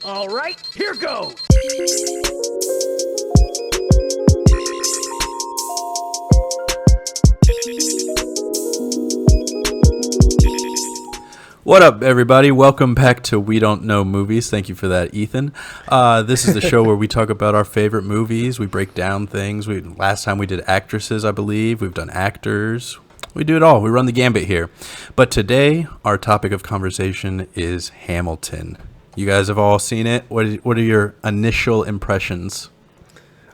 All right, here goes. What up, everybody? Welcome back to We Don't Know Movies. Thank you for that, Ethan. This is the show where we talk about our favorite movies. We break down things. Last time we did actresses, I believe. We've done actors. We do it all. We run the gambit here. But today, our topic of conversation is Hamilton. You guys have all seen it. What are your initial impressions?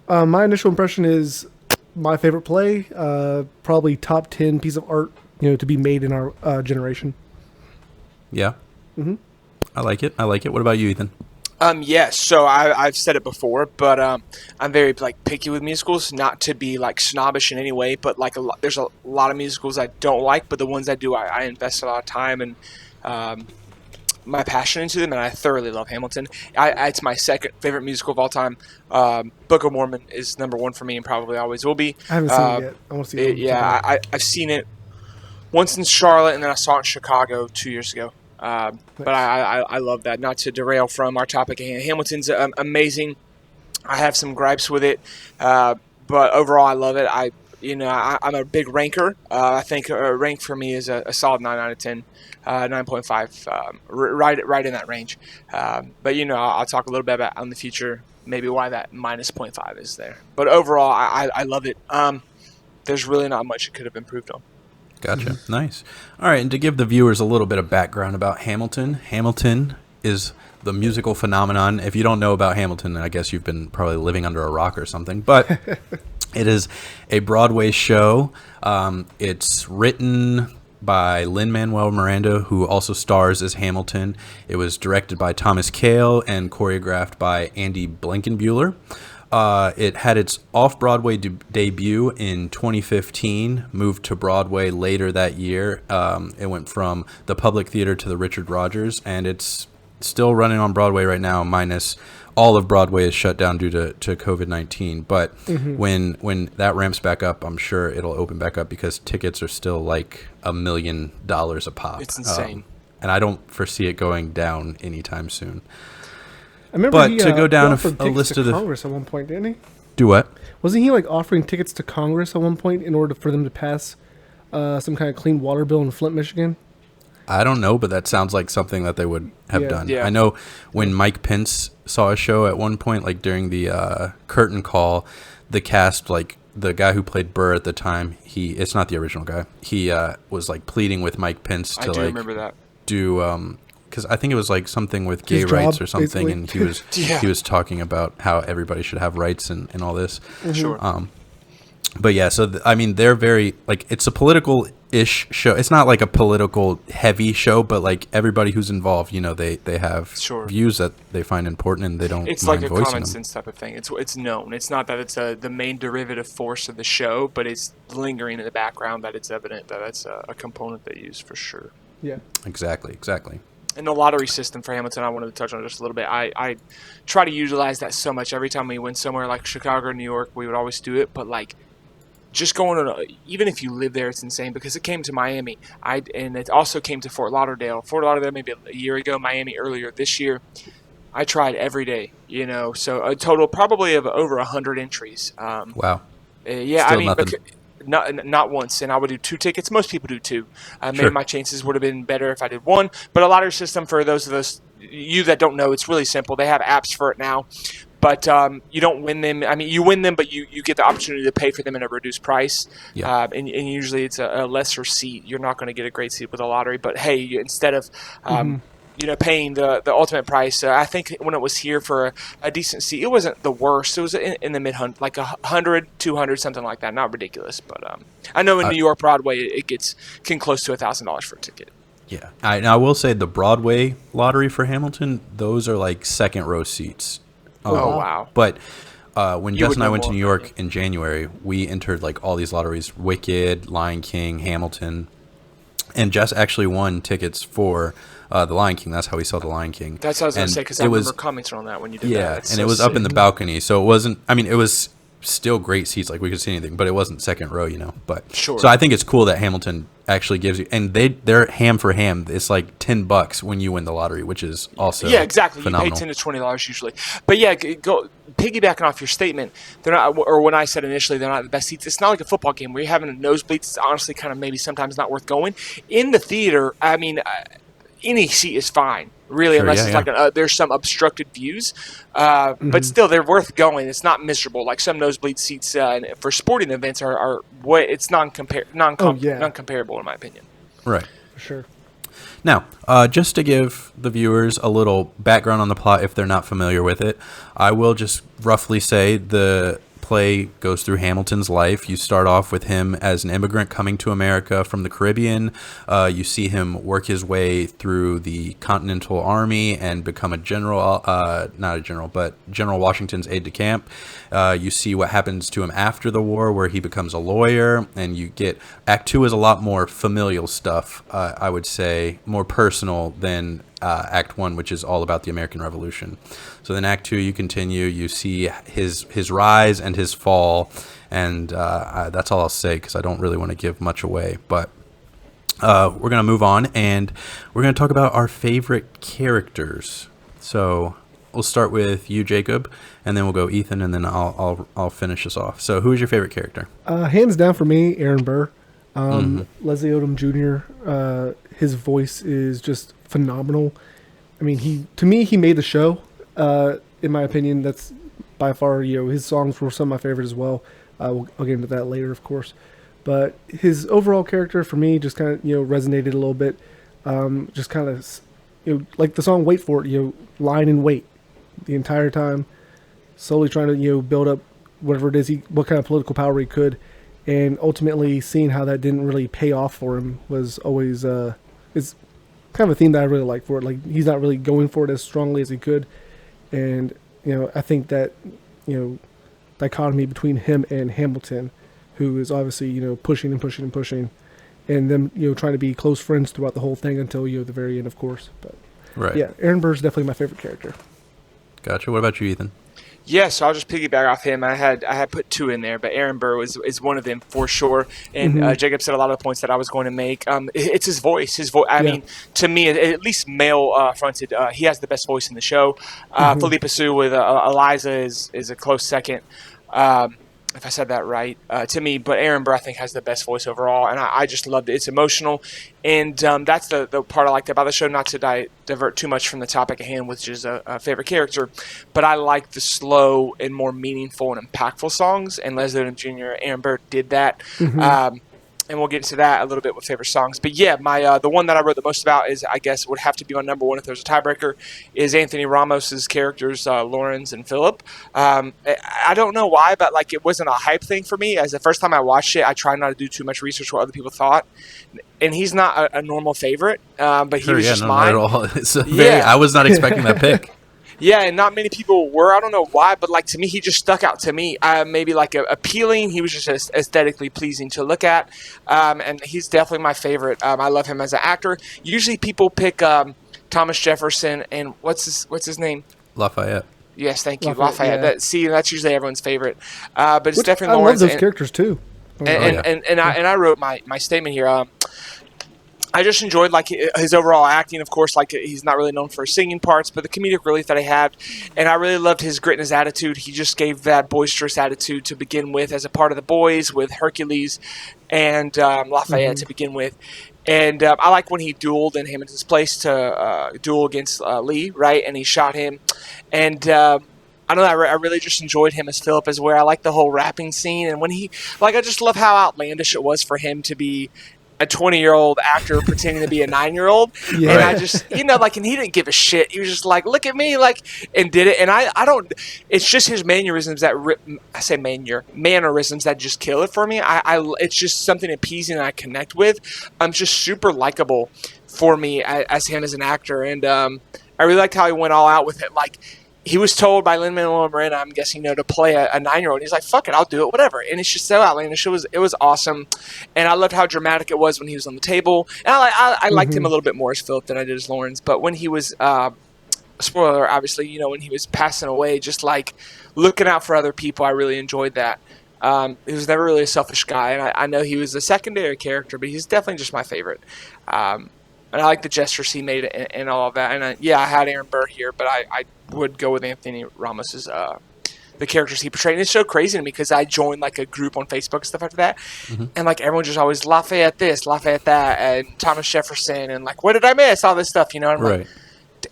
My initial impression is my favorite play. Probably top 10 piece of art, to be made in our generation. Yeah. Mm-hmm. I like it. What about you, Ethan? Yes. So I've said it before, but I'm very picky with musicals. Not to be snobbish in any way, but there's a lot of musicals I don't like, but the ones I do, I invest a lot of time and my passion into them, and I thoroughly love Hamilton. It's my second favorite musical of all time. Book of Mormon is number one for me, and probably always will be. I haven't seen it yet. I want to see it. Yeah, I've seen it once in Charlotte, and then I saw it in Chicago 2 years ago. But I love that. Not to derail from our topic, Hamilton's amazing. I have some gripes with it, but overall I love it. I'm a big ranker. I think a rank for me is a solid 9 out of 10, 9.5, right in that range. But I'll talk a little bit about in the future maybe why that minus 0.5 is there. But overall, I love it. There's really not much it could have improved on. Gotcha. Nice. All right, and to give the viewers a little bit of background about Hamilton, Hamilton is the musical phenomenon. If you don't know about Hamilton, I guess you've been probably living under a rock or something, but it is a Broadway show. It's written by Lin-Manuel Miranda, who also stars as Hamilton. It was directed by Thomas Kail and choreographed by Andy Blankenbuehler. It had its off-Broadway debut in 2015, moved to Broadway later that year. It went from the Public Theater to the Richard Rodgers, and it's still running on Broadway right now, minus all of Broadway is shut down due to COVID-19. But when that ramps back up, I'm sure it'll open back up because tickets are still like $1 million a pop. It's insane. And I don't foresee it going down anytime soon. I remember to go down a list of the Congress at one point, didn't he? Do what? Wasn't he offering tickets to Congress at one point in order for them to pass some kind of clean water bill in Flint, Michigan? I don't know, but that sounds like something that they would have done. Yeah. I know when Mike Pence saw a show at one point, during the curtain call, the cast, the guy who played Burr at the time, it's not the original guy. He was pleading with Mike Pence to remember that. Do because I think it was something with gay His rights job, or something, basically. and he was he was talking about how everybody should have rights and all this. Sure. But yeah, so they're very it's a political-ish show. It's not a political heavy show, but everybody who's involved, they have views that they find important and they don't. It's mind like a voicing common them. sense type of thing. It's known. It's not that it's the main derivative force of the show, but it's lingering in the background that it's evident that it's a component they use for sure. Yeah. Exactly. And the lottery system for Hamilton, I wanted to touch on just a little bit. I try to utilize that so much. Every time we went somewhere like Chicago or New York, we would always do it. But just going on, even if you live there, it's insane because it came to Miami. And it also came to Fort Lauderdale. Fort Lauderdale maybe a year ago, Miami earlier this year. I tried every day, so a total probably of over 100 entries. Wow. Yeah, Still nothing. Not once, and I would do 2 tickets. Most people do 2. Maybe my chances would have been better if I did 1. But a lottery system, for those of us you that don't know, it's really simple. They have apps for it now, but you don't win them. You win them, but you get the opportunity to pay for them at a reduced price. Yeah. And usually it's a lesser seat. You're not going to get a great seat with a lottery, but hey, instead of paying the ultimate price. I think when it was here for a decent seat, it wasn't the worst. It was in the mid-hundred, 100, 200, something like that. Not ridiculous, but I know in New York Broadway it can close to $1,000 for a ticket. Yeah, I will say the Broadway lottery for Hamilton, those are second row seats. Oh wow! But when You Jess would and I know went to more New about York in January, we entered all these lotteries: Wicked, Lion King, Hamilton, and Jess actually won tickets for The Lion King. That's how we saw The Lion King. That's what I was going to say, because I remember commenting on that when you did that. Yeah, and it was up in the balcony, so it wasn't. It was still great seats, like we could see anything, but it wasn't second row, But Sure. So I think it's cool that Hamilton actually gives you, and they're ham for ham. It's like $10 when you win the lottery, which is also exactly. phenomenal. You pay $10 to $20 usually. But yeah, go piggybacking off your statement. They're not, or when I said initially they're not the best seats. It's not like a football game where you're having a nosebleed. It's honestly kind of maybe sometimes not worth going. In the theater, I mean, any seat is fine. Really, Sure, unless yeah, it's yeah. like there's some obstructed views, but still they're worth going. It's not miserable like some nosebleed seats for sporting events are. What it's non-comparable in my opinion. Right. For sure. Now, just to give the viewers a little background on the plot if they're not familiar with it, I will just roughly say the play goes through Hamilton's life. You start off with him as an immigrant coming to America from the Caribbean. You see him work his way through the Continental Army and become a general, not a general, but General Washington's aide-de-camp. You see what happens to him after the war, where he becomes a lawyer, and you get Act 2 is a lot more familial stuff, I would say, more personal than Act 1, which is all about the American Revolution. So then Act 2, you continue, you see his rise and his fall, and that's all I'll say because I don't really want to give much away. But we're going to move on, and we're going to talk about our favorite characters. So we'll start with you, Jacob, and then we'll go Ethan, and then I'll finish us off. So who is your favorite character? Hands down for me, Aaron Burr. Leslie Odom Jr., his voice is just phenomenal. I mean, he made the show. In my opinion, that's by far, his songs were some of my favorites as well. I'll get into that later, of course. But his overall character for me just kind of, resonated a little bit. Just kind of, like the song "Wait for It," lying in wait the entire time, slowly trying to, build up whatever it is, what kind of political power he could. And ultimately, seeing how that didn't really pay off for him was always is kind of a theme that I really like for it. Like, he's not really going for it as strongly as he could, and I think that dichotomy between him and Hamilton, who is obviously pushing and pushing and pushing, and them trying to be close friends throughout the whole thing until the very end, of course. But Right. yeah, Aaron Burr is definitely my favorite character. Gotcha. What about you, Ethan? Yeah, so I'll just piggyback off him. I had put two in there, but Aaron Burr is one of them for sure. And Jacob said a lot of the points that I was going to make. It's his voice. I mean, to me, at least male fronted, he has the best voice in the show. Philippa Sue with Eliza is a close second. If I said that right, to me, but Aaron Burr, I think, has the best voice overall, and I just loved it. It's emotional, and that's the part I liked about the show, not to divert too much from the topic at hand, which is a favorite character, but I like the slow and more meaningful and impactful songs, and Leslie Odom Jr., Aaron Burr did that. And we'll get into that a little bit with favorite songs. But yeah, my the one that I wrote the most about is, I guess, would have to be my number one if there's a tiebreaker, is Anthony Ramos's characters, Lawrence and Philip. I don't know why, but like, it wasn't a hype thing for me. As the first time I watched it, I tried not to do too much research what other people thought. And he's not a normal favorite, but he was just mine. Not at all. It's I was not expecting that pick. Yeah, and not many people were. I don't know why, but like, to me, he just stuck out to me. Maybe like appealing. He was just aesthetically pleasing to look at, and he's definitely my favorite. I love him as an actor. Usually, people pick Thomas Jefferson and what's his name? Lafayette. Yes, thank you, Lafayette. Yeah. That's usually everyone's favorite. But it's definitely I Lawrence. love those characters too. And I wrote my statement here. I just enjoyed like his overall acting. Of course, like, he's not really known for his singing parts, but the comedic relief that he had, and I really loved his grit and his attitude. He just gave that boisterous attitude to begin with, as a part of the boys with Hercules and Lafayette to begin with. And I like when he dueled in Hamilton's place to duel against Lee, right? And he shot him, and I don't know. I really just enjoyed him as Philip, as where I like the whole rapping scene, and when he I just love how outlandish it was for him to be a 20-year-old actor pretending to be a 9-year-old. Yeah. And I just, and he didn't give a shit. He was just like, look at me, and did it. And I don't, it's just his mannerisms mannerisms that just kill it for me. It's just something appeasing that I connect with. Just super likable for me as him as an actor. And I really liked how he went all out with it. Like, he was told by Lin-Manuel, I'm guessing, to play a 9-year-old. He's like, fuck it, I'll do it, whatever. And it's just so outlandish. It was awesome. And I loved how dramatic it was when he was on the table. And I liked him a little bit more as Philip than I did as Lawrence. But when he was spoiler, obviously, when he was passing away, just like looking out for other people, I really enjoyed that. He was never really a selfish guy, and I know he was a secondary character, but he's definitely just my favorite. And I like the gestures he made and all of that. And I had Aaron Burr here, but I would go with Anthony Ramos's the characters he portrayed. And it's so crazy to me because I joined like a group on Facebook and stuff like that, and like everyone just always Lafayette this, Lafayette that, and Thomas Jefferson, and like what did I miss? All this stuff, And I'm like,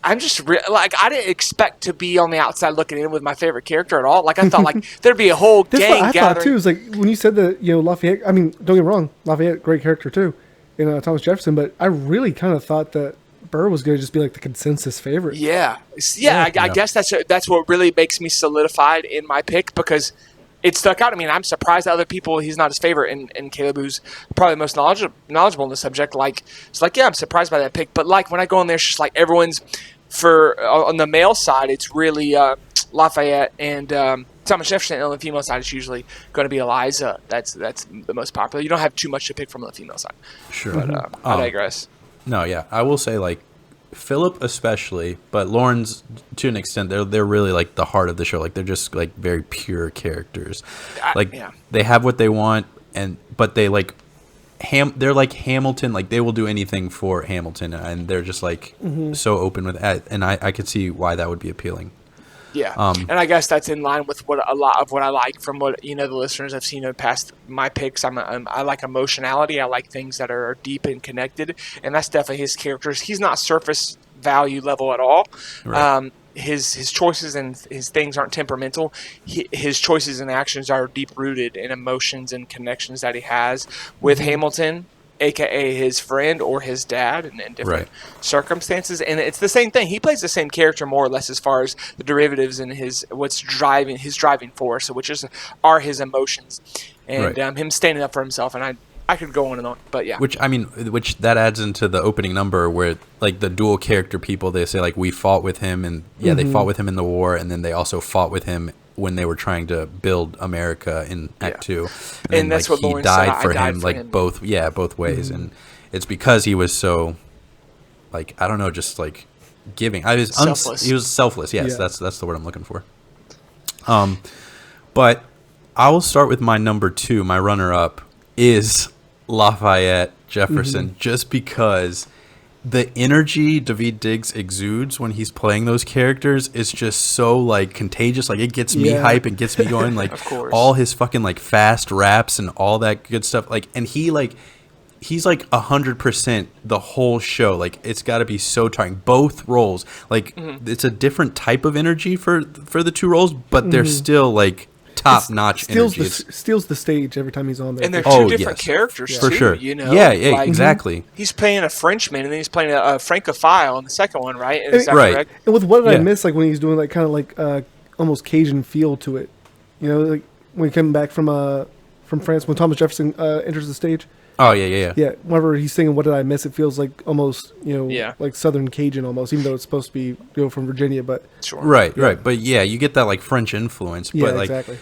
I'm just like I didn't expect to be on the outside looking in with my favorite character at all. Like I thought like there'd be a whole That's gang what I gathering. thought too. Is like when you said that Lafayette. I mean, don't get me wrong, Lafayette, great character too, Thomas Jefferson. But I really kind of thought that Burr was going to just be like the consensus favorite. Yeah. I guess that's what really makes me solidified in my pick because it stuck out to me, and I'm surprised that other people he's not his favorite. And Kaleb, who's probably the most knowledgeable in the subject, like it's like I'm surprised by that pick. But like when I go in there, it's just like everyone's on the male side, it's really Lafayette and Thomas Jefferson. And on the female side, it's usually going to be Eliza. That's the most popular. You don't have too much to pick from the female side. Sure, but I digress. No, yeah, I will say like Philip especially, but Lauren's to an extent they're really like the heart of the show. Like they're just like very pure characters. They have what they want, but they like they're like Hamilton. Like they will do anything for Hamilton, and they're just like so open with that. And I could see why that would be appealing. Yeah, and I guess that's in line with what a lot of what I like from what the listeners have seen past my picks. I like emotionality. I like things that are deep and connected, and that's definitely his characters. He's not surface value level at all. Right. His choices and his things aren't temperamental. His choices and actions are deep rooted in emotions and connections that he has with Hamilton, aka his friend or his dad, in different circumstances. And it's the same thing. He plays the same character more or less as far as the derivatives and what's driving his driving force, which are his emotions and him standing up for himself. And I could go on and on, but yeah. Which that adds into the opening number where like the dual character people, they say like we fought with him, and they fought with him in the war, and then they also fought with him when they were trying to build America in Act 2. And that's what Lauren died said, for I died him, for like him. both ways. And it's because he was so like, I don't know, just like giving. Selfless. He was selfless. Yes, that's the word I'm looking for. But I will start with my number 2. My runner up is Lafayette Jefferson, just because the energy Daveed Diggs exudes when he's playing those characters is just so like contagious. Like it gets me hype and gets me going. Like Of course. all his fucking like fast raps and all that good stuff. Like, and he's like 100% the whole show. Like it's got to be so tiring. Both roles, like it's a different type of energy for the two roles, but they're still like top-notch energy. Steals the stage every time he's on there. And they're two different characters, too. For sure. Like, exactly. He's playing a Frenchman, and then he's playing a Francophile in the second one, right? Is that correct? And with What Did I Miss, like when he's doing like kind of like almost Cajun feel to it. Like when he came back from France, when Thomas Jefferson enters the stage. Oh, yeah. Yeah, whenever he's singing What Did I Miss, it feels like almost, like Southern Cajun almost, even though it's supposed to be from Virginia, but... Sure. Right. But yeah, you get that like French influence. Yeah, but, like, exactly.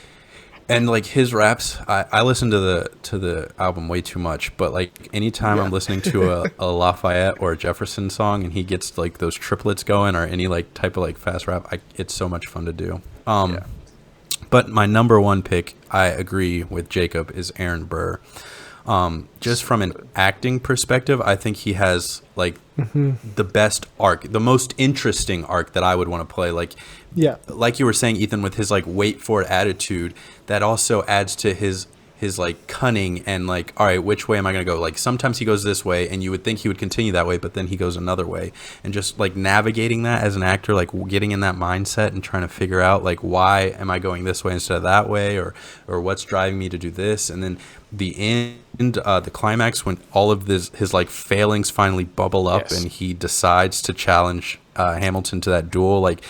And like his raps, I listen to the album way too much, but like anytime I'm listening to a Lafayette or a Jefferson song and he gets like those triplets going or any like type of like fast rap, it's so much fun to do. But my number 1 pick, I agree with Jacob, is Aaron Burr. Just from an acting perspective, I think he has like the best arc, the most interesting arc that I would want to play. Like you were saying, Ethan, with his like wait for it attitude, that also adds to his like cunning and like, all right, which way am I going to go? Like sometimes he goes this way and you would think he would continue that way, but then he goes another way, and just like navigating that as an actor, like getting in that mindset and trying to figure out like, why am I going this way instead of that way? Or what's driving me to do this? And then the end, the climax, when all of his like failings finally bubble up and he decides to challenge Hamilton to that duel, like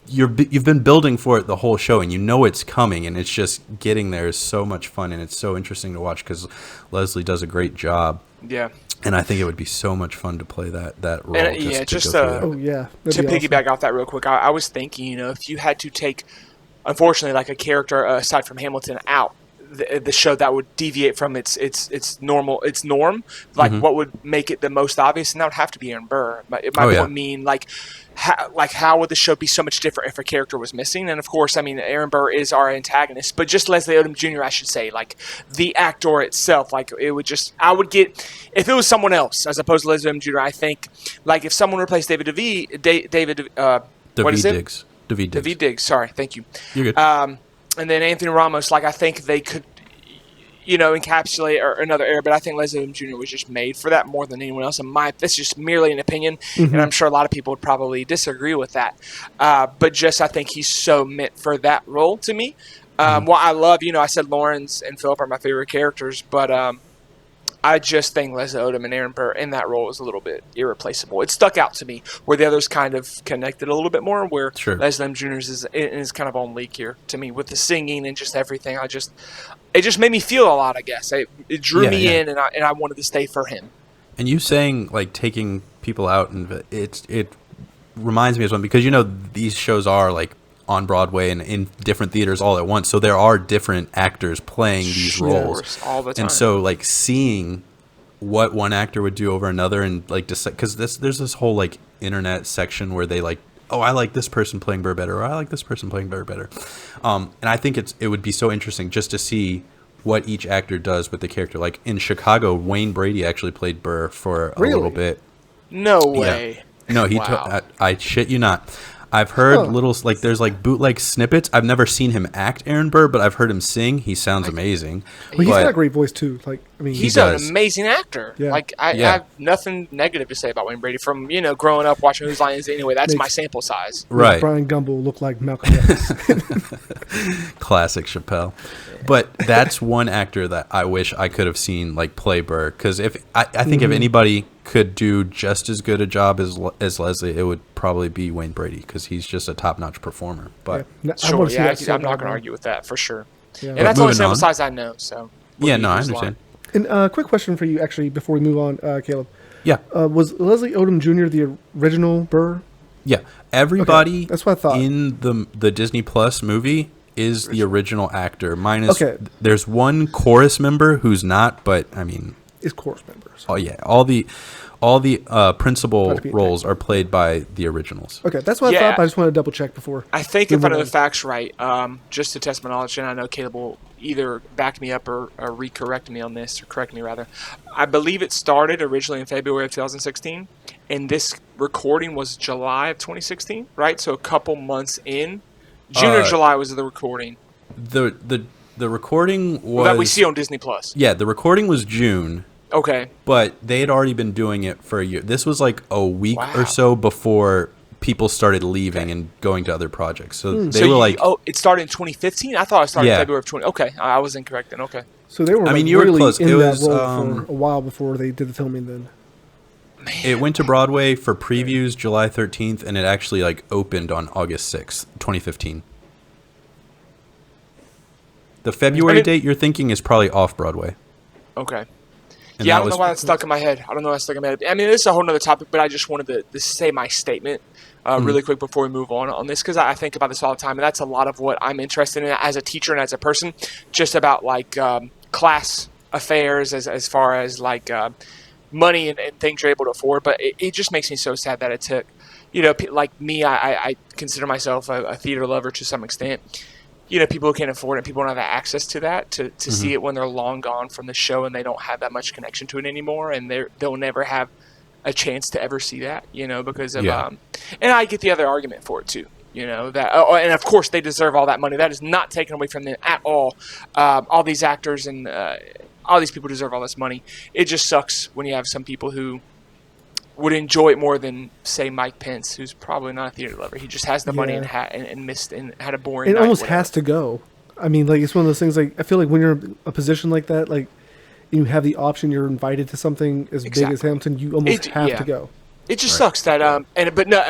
you've been building for it the whole show, and you know it's coming, and it's just getting there is so much fun, and it's so interesting to watch because Leslie does a great job. Yeah. And I think it would be so much fun to play that role. And, to piggyback awesome. off that real quick, I was thinking, if you had to take, unfortunately, like a character aside from Hamilton out, the show that would deviate from its norm, like what would make it the most obvious, and that would have to be Aaron Burr. It might mean like how would the show be so much different if a character was missing? And of course, I mean, Aaron Burr is our antagonist, but just Leslie Odom Jr., I should say, like the actor itself, like it would just, I would get, if it was someone else as opposed to Leslie Odom Jr., I think, like if someone replaced David Diggs, sorry, thank you. You're good. And then Anthony Ramos, like I think they could, encapsulate or another era, but I think Leslie Odom Jr. was just made for that more than anyone else. That's just merely an opinion, and I'm sure a lot of people would probably disagree with that. But just I think he's so meant for that role to me. Well, I love, I said Lawrence and Philip are my favorite characters, but I just think Leslie Odom and Aaron Burr in that role is a little bit irreplaceable. It stuck out to me where the others kind of connected a little bit more, where Leslie Odom Jr. is in his kind of own league here to me with the singing and just everything. It just made me feel a lot, I guess. It drew me in, and I wanted to stay for him. And you saying like taking people out, and it reminds me as well, because these shows are like on Broadway and in different theaters all at once, so there are different actors playing these roles all the time. And so like seeing what one actor would do over another, and like because there's this whole like internet section where they like, oh, I like this person playing Burr better, or I like this person playing Burr better, and I think it would be so interesting just to see what each actor does with the character. Like in Chicago, Wayne Brady actually played Burr for a little bit. No way. Yeah. No, I shit you not. I've heard there's like bootleg snippets. I've never seen him act Aaron Burr, but I've heard him sing. He sounds amazing. Well, he's got a great voice too. He's an amazing actor. Yeah. I have nothing negative to say about Wayne Brady from growing up watching Whose Line Is It Anyway. That's my sample size. Right. Brian Gumble looked like Malcolm X. Classic Chappelle. But that's one actor that I wish I could have seen like play Burr, because I think if anybody could do just as good a job as Leslie, it would probably be Wayne Brady, because he's just a top-notch performer. But I'm not going to argue with that for sure. Yeah. And that's the only sample size I know. So I understand. And quick question for you, actually, before we move on, Kaleb. Yeah. Was Leslie Odom Jr. the original Burr? Yeah. Everybody that's what I thought. In the Disney Plus movie is the original actor, minus there's one chorus member who's not, but I mean, is chorus members. Oh yeah, all the principal roles are played by the originals. Okay, that's what I thought, but I just wanted to double check before. I think if I know the facts right, just to test my knowledge, and I know Kaleb will either back me up or re-correct me on this, or correct me rather. I believe it started originally in February of 2016, and this recording was July of 2016, right? So a couple months in. June or July was the recording. The recording was that we see on Disney Plus. Yeah, the recording was June. Okay. But they had already been doing it for a year. This was like a week or so before people started leaving and going to other projects. So they were like, oh, it started in 202015? I thought it started in February of 20. Okay, I was incorrect then. Okay. So they were you were close. In that role for a while before they did the filming then. Man. It went to Broadway for previews July 13th, and it actually like opened on August 6th, 2015. The February date you're thinking is probably off Broadway. Okay. And I don't know why that's stuck in my head. I mean, this is a whole other topic, but I just wanted to say my statement really quick before we move on this, because I think about this all the time, and that's a lot of what I'm interested in as a teacher and as a person, just about like class affairs as far as like money and things you're able to afford. But it just makes me so sad that it took, like me, I consider myself a theater lover to some extent. People who can't afford it, people don't have access to that, to see it when they're long gone from the show and they don't have that much connection to it anymore, and they'll never have a chance to ever see that, because of and I get the other argument for it too, that and of course they deserve all that money. That is not taken away from them at all. All these actors and all these people deserve all this money. It just sucks when you have some people who would enjoy it more than, say, Mike Pence, who's probably not a theater lover. He just has the money and missed and had a boring night. It almost has to go. I mean, like, it's one of those things, like, I feel like when you're in a position like that, like, you have the option, you're invited to something as big as Hamilton, you almost have to go. It just sucks that,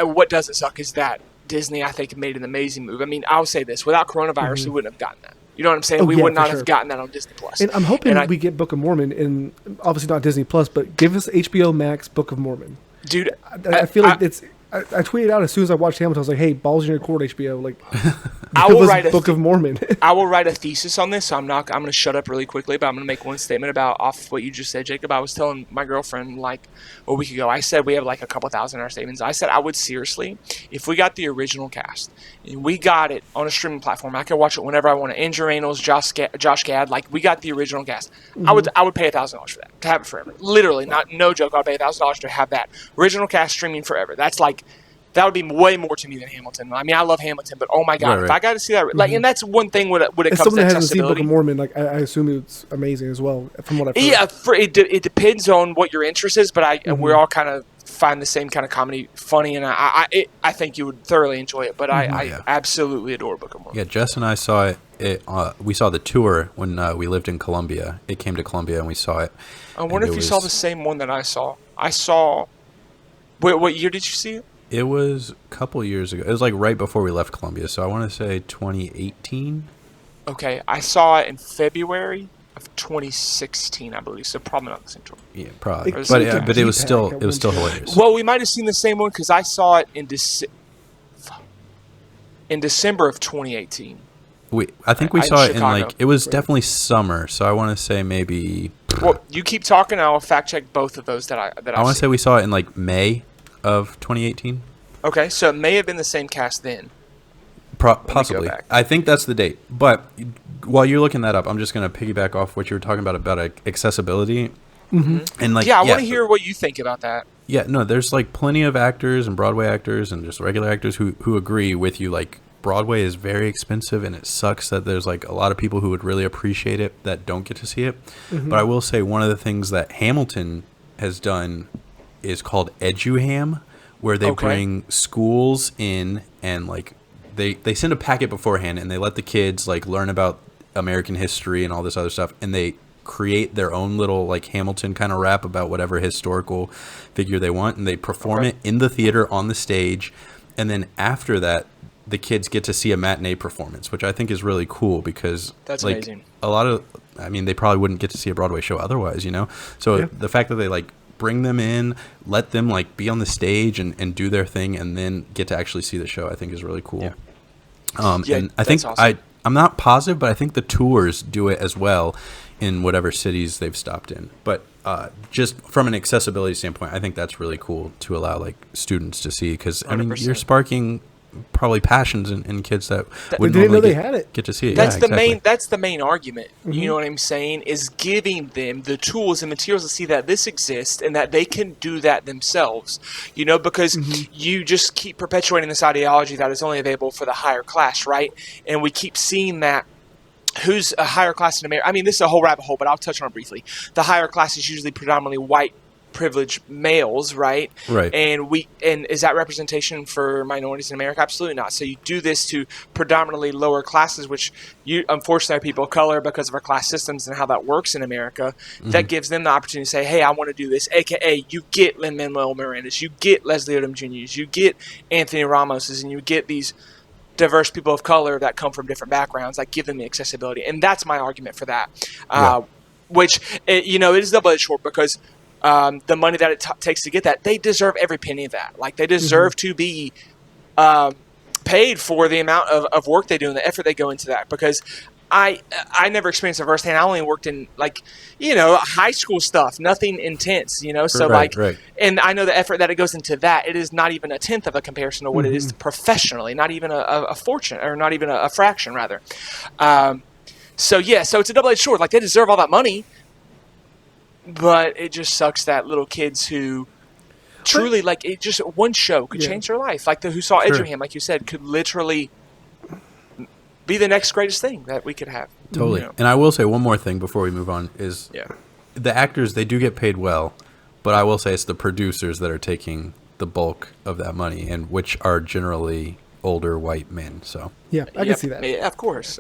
what doesn't suck is that Disney, I think, made an amazing move. I mean, I'll say this, without coronavirus, we wouldn't have gotten that. You know what I'm saying? We would not have gotten that on Disney Plus. And I'm hoping we get Book of Mormon, and obviously not Disney Plus, but give us HBO Max Book of Mormon. Dude, I feel like I tweeted out as soon as I watched Hamilton. I was like, "Hey, balls in your court, HBO!" Like, I give will us write a Book of Mormon. I will write a thesis on this, so I'm going to shut up really quickly, but I'm going to make one statement about off what you just said, Jacob. I was telling my girlfriend like a week ago, I said we have like a couple thousand in our savings. I said I would seriously, if we got the original cast and we got it on a streaming platform, I could watch it whenever I want to. Andrew Reynolds, Josh Gad, like we got the original cast. I would pay $1,000 for that, to have it forever. Literally, no joke, I'd pay $1,000 to have that original cast streaming forever. That's like, that would be way more to me than Hamilton. I mean, I love Hamilton, but oh my god, if I got to see that, like, and that's one thing when it As comes someone to that hasn't seen Book accessibility. of Mormon, like I assume it's amazing as well. From what I've heard. Yeah, it depends on what your interest is, but we all kind of find the same kind of comedy funny, and I think you would thoroughly enjoy it. But I absolutely adore Book of Mormon. Yeah, Jess and I saw it. We saw the tour when we lived in Columbia. It came to Columbia, and we saw it. I wonder if you saw the same one that I saw. What year did you see it? It was a couple years ago. It was like right before we left Columbia, so I want to say 2018. Okay, I saw it in February of 2016, I believe. So probably not the same tour. Yeah, probably. It's But like a but it was G-Pack still at one hilarious. Well, we might have seen the same one because I saw it in December of 2018. I think we in saw it in Chicago. like, it was definitely summer, so I want to say maybe. Well, you keep talking. I will fact check both of those that I I want to say we saw it in like May of 2018. Okay, so it may have been the same cast then. Possibly. back. I think that's the date. But while you're looking that up, I'm just going to piggyback off what you were talking about accessibility. And like, Yeah, I want to hear what you think about that. Yeah, no, there's like plenty of actors and Broadway actors and just regular actors who agree with you. Like, Broadway is very expensive, and it sucks that there's like a lot of people who would really appreciate it that don't get to see it. But I will say one of the things that Hamilton has done is called EduHam, where they bring schools in and like they send a packet beforehand and they let the kids like learn about American history and all this other stuff, and they create their own little like Hamilton kind of rap about whatever historical figure they want, and they perform it in the theater on the stage, and then after that the kids get to see a matinee performance, which I think is really cool because That's like amazing. a lot of, I mean, they probably wouldn't get to see a Broadway show otherwise, you know? So the fact that they like bring them in, let them like be on the stage and do their thing, and then get to actually see the show, I think is really cool. And I think awesome. I'm not positive, but I think the tours do it as well in whatever cities they've stopped in. But just from an accessibility standpoint, I think that's really cool to allow like students to see, because I mean, 100%. you're sparking probably passions in kids that wouldn't didn't know normally they had it. get to see it. That's Yeah, the exactly. main. That's the main argument. You know what I'm saying? Is giving them the tools and materials to see that this exists and that they can do that themselves. You know, because you just keep perpetuating this ideology that is only available for the higher class, right? And we keep seeing that. Who's a higher class in America? I mean, this is a whole rabbit hole, but I'll touch on it briefly. The higher class is usually predominantly white, privileged males, right? Right. And is that representation for minorities in America? Absolutely not. So you do this to predominantly lower classes, which you unfortunately are people of color because of our class systems and how that works in America. That gives them the opportunity to say, hey, I want to do this. AKA, you get lin-manuel Miranda's, you get Leslie Odom Jr.'s, you get Anthony Ramos's, and you get these diverse people of color that come from different backgrounds. Like, give them the accessibility, and that's my argument for that. Which it is double-edged sword because the money that it takes to get that, they deserve every penny of that. Like, they deserve to be paid for the amount of work they do and the effort they go into that. Because I never experienced it firsthand. I only worked in high school stuff, nothing intense, So Right. and I know the effort that it goes into that. It is not even a tenth of a comparison to what it is professionally, not even a fortune, or not even a fraction rather. So it's a double-edged sword. Like, they deserve all that money, but it just sucks that little kids who truly like it, just one show could change their life. Like who saw EduHam, like you said, could literally be the next greatest thing that we could have. Totally. And I will say one more thing before we move on is the actors, they do get paid well, but I will say it's the producers that are taking the bulk of that money, and which are generally older white men. So I can see that. Yeah, of course.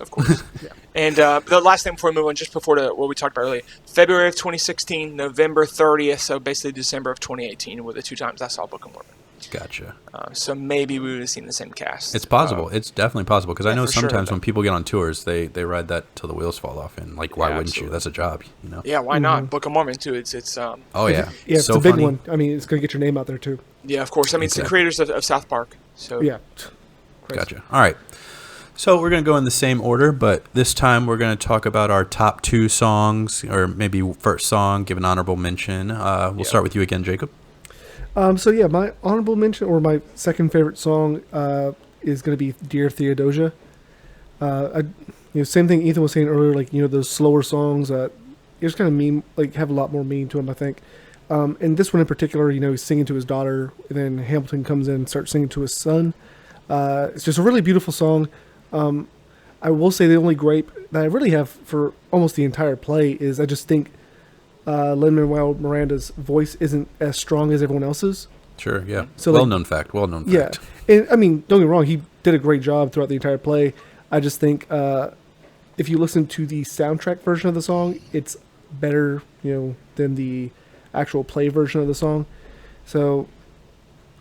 And the last thing before we move on, just before what we talked about earlier, February of 2016, November 30th, so basically December of 2018 were the two times I saw Book of Mormon. Gotcha. So maybe we would have seen the same cast. It's possible. It's definitely possible because I know for sure. sometimes when people get on tours, they ride that till the wheels fall off, and like, why wouldn't you? absolutely. That's a job, you know. Yeah, why not? Book of Mormon too. It's Oh yeah, Yeah, it's so a big funny. one. I mean, it's going to get your name out there too. yeah, of course. I mean, it's the Exactly. creators of South Park. So Yeah. Crazy. Gotcha. All right. So we're going to go in the same order, but this time we're going to talk about our top 2 songs, or maybe first song, give an honorable mention. We'll start with you again, Jacob. So yeah, my honorable mention or my second favorite song is going to be "Dear Theodosia." Same thing Ethan was saying earlier. Like those slower songs, just kind of mean, like have a lot more meaning to them. I think. And this one in particular, he's singing to his daughter, and then Hamilton comes in and starts singing to his son. It's just a really beautiful song. I will say the only gripe that I really have for almost the entire play is I just think Lin-Manuel Miranda's voice isn't as strong as everyone else's. Sure, yeah. So, Well-known fact. Yeah, and I mean, don't get me wrong, he did a great job throughout the entire play. I just think if you listen to the soundtrack version of the song, it's better, than the actual play version of the song. So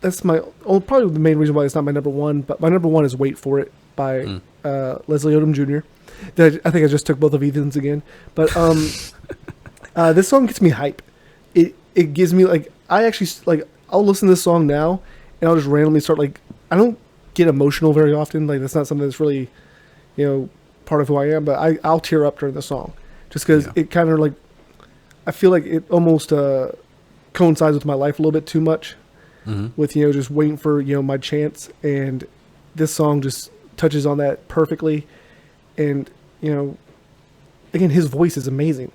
that's probably the main reason why it's not my number one. But my number one is "Wait for It" by Leslie Odom Jr. I think I just took both of Ethan's again, but this song gets me hype. It gives me I'll listen to this song now and I'll just randomly start I don't get emotional very often. Like that's not something that's really part of who I am. But I'll tear up during the song just because it kind of I feel like it almost coincides with my life a little bit too much. With just waiting for my chance, and this song just touches on that perfectly. And again, his voice is amazing.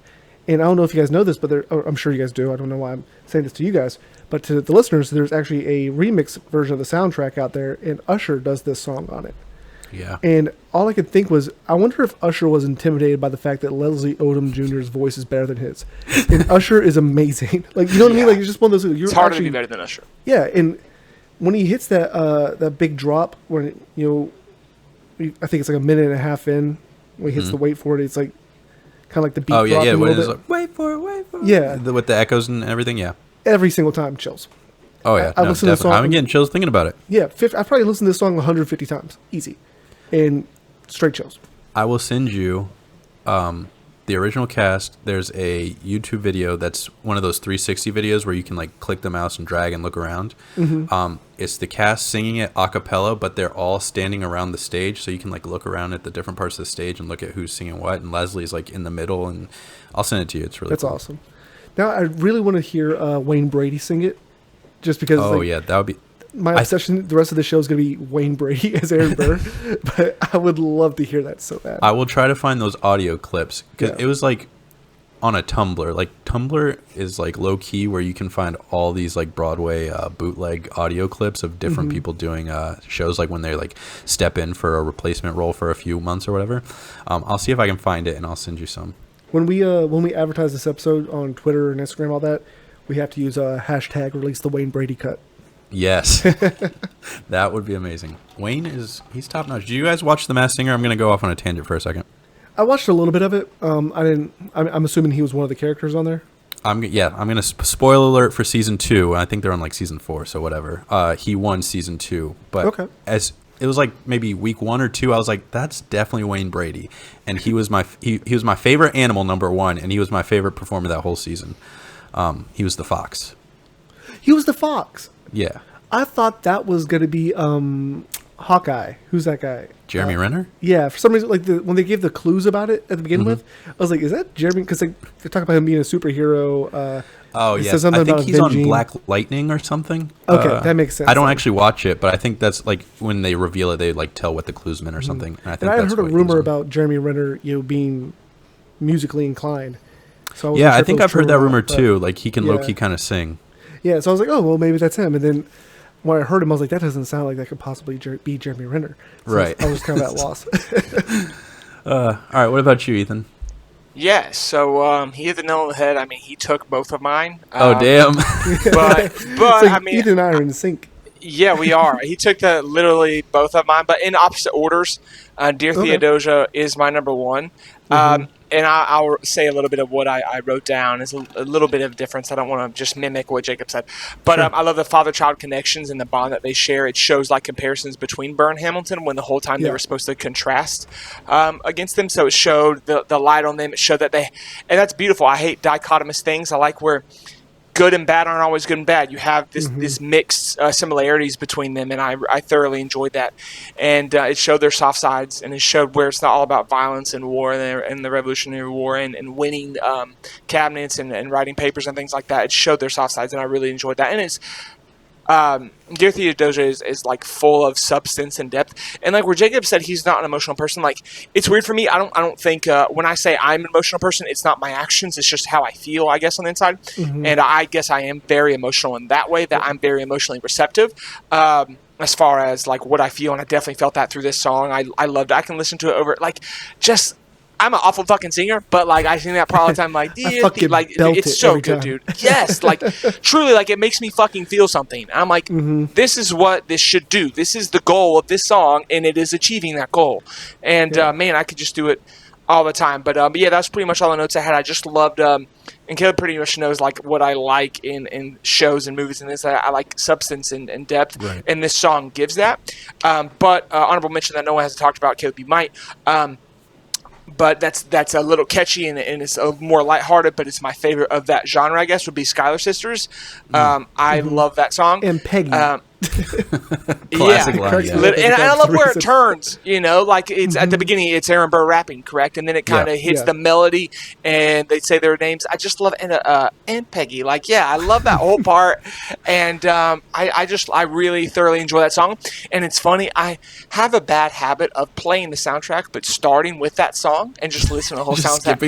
And I don't know if you guys know this, but I'm sure you guys do. I don't know why I'm saying this to you guys, but to the listeners, there's actually a remix version of the soundtrack out there, and Usher does this song on it. Yeah. And all I could think was, I wonder if Usher was intimidated by the fact that Leslie Odom Jr.'s voice is better than his. And Usher is amazing. Like, you know what I mean? Like, it's just one of those. it's harder to be better than Usher. Yeah, and when he hits that big drop, when I think it's like a minute and a half in, when he hits the "Wait for It," it's like kind of like the beat. Oh yeah, yeah. dropping a What little is bit. it? Wait for it. Wait for it. Yeah. With the echoes and everything. Yeah. Every single time, chills. Oh yeah. I No, listen to the definitely. song- I'm getting chills thinking about it. Yeah, I've probably listened to this song 150 times, easy, and straight chills. I will send you the original cast. There's a YouTube video that's one of those 360 videos where you can click the mouse and drag and look around. It's the cast singing it a cappella, but they're all standing around the stage, so you can look around at the different parts of the stage and look at who's singing what. And Leslie's in the middle, and I'll send it to you. It's really That's cool. awesome. Now I really want to hear Wayne Brady sing it, just because. Oh yeah, that would be. My obsession. The rest of the show is going to be Wayne Brady as Aaron Burr, but I would love to hear that so bad. I will try to find those audio clips because Yeah. it was on a Tumblr. Tumblr is low key where you can find all these Broadway bootleg audio clips of different people doing shows, when they step in for a replacement role for a few months or whatever. I'll see if I can find it and I'll send you some. When we advertise this episode on Twitter and Instagram, all that, we have to use a hashtag release the Wayne Brady cut. Yes, that would be amazing. Wayne he's top notch. Did you guys watch The Masked Singer? I'm going to go off on a tangent for a second. I watched a little bit of it. I didn't. I'm assuming he was one of the characters on there. I'm going to spoil alert for season 2. I think they're on season 4, so whatever. He won season 2, but Okay. as it was maybe week 1 or 2, I was that's definitely Wayne Brady, and he was my he was my favorite animal, number 1, and he was my favorite performer that whole season. He was the fox. He was the fox. Yeah, I thought that was going to be Hawkeye. Who's that guy? Jeremy Renner. Yeah, for some reason, when they gave the clues about it at the beginning with, I was like, "Is that Jeremy?" Because they talk about him being a superhero. Oh it yeah, says something I think about he's on avenging- Black Lightning or something. Okay, that makes sense I don't then. actually watch it, but I think that's when they reveal it, they tell what the clues mean or something. And I think And I had that's heard a what he was rumor on. about Jeremy Renner, being musically inclined. So I wasn't Yeah, sure I if think it was I've heard true that or not, rumor but- too. He can yeah. low key kind of sing. Yeah, so I was like, oh, well, maybe that's him. And then when I heard him, I was like, that doesn't sound like that could possibly be Jeremy Renner. So Right. I was kind of at loss. All right, what about you, Ethan? Yeah, so he hit the nail on the head. I mean, he took both of mine. Oh damn! But So I mean, Ethan and I are in sync. yeah, we are. He took literally both of mine, but in opposite orders. Dear Okay. Theodosia is my number 1. and I'll say a little bit of what I wrote down. Is a little bit of difference. I don't want to just mimic what Jacob said, but Sure. I love the father-child connections and the bond that they share. It shows like comparisons between Burr and Hamilton when the whole time they were supposed to contrast against them. So it showed the light on them. It showed that and that's beautiful. I hate dichotomous things. I like where good and bad aren't always good and bad. You have this mixed similarities between them, and I thoroughly enjoyed that. And it showed their soft sides, and it showed where it's not all about violence and war and the Revolutionary War and winning cabinets and writing papers and things like that. It showed their soft sides, and I really enjoyed that. And it's Dear Theodosia is like full of substance and depth, and like where Jacob said he's not an emotional person. Like it's weird for me. I don't think when I say I'm an emotional person, it's not my actions. It's just how I feel, I guess, on the inside. And I guess I am very emotional in that way. That I'm very emotionally receptive. As far as like what I feel, and I definitely felt that through this song. I loved it. I can listen to it over like just. I'm an awful fucking singer, but like I sing that part all the time. Like, like it's so good, dude. Yes, like truly, like it makes me fucking feel something. I'm like, this is what this should do. This is the goal of this song, and it is achieving that goal. And man, I could just do it all the time. But yeah, that's pretty much all the notes I had. I just loved, and Kaleb pretty much knows like what I like in shows and movies, and this I like substance and depth, and this song gives that. But honorable mention that no one has talked about. Kaleb, you might. But that's a little catchy and it's a more lighthearted, but it's my favorite of that genre, I guess, would be Schuyler Sisters. I love that song. And Peggy. Classic line, yeah. And I love where it turns, you know, like it's at the beginning, it's Aaron Burr rapping, correct? And then it kind of hits the melody and they say their names. I just love and Peggy. Like, yeah, I love that whole part. And I really thoroughly enjoy that song. And it's funny, I have a bad habit of playing the soundtrack, but starting with that song and just listening to the whole soundtrack.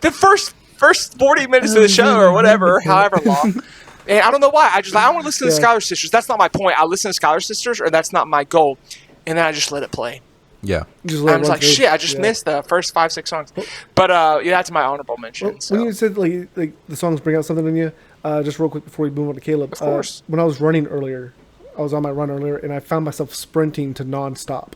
The first 40 minutes of the show or whatever, however long. And I don't know why. I want to listen to Schuyler Sisters. That's not my point. I listen to Schuyler Sisters, or that's not my goal. And then I just let it play. Yeah. I was like, shit, I just missed the first 5-6 songs. But yeah, that's my honorable mention. Well, when you said like the songs bring out something in you, just real quick before we move on to Kaleb. Of course. When I was running earlier, I was on my run earlier, and I found myself sprinting to nonstop.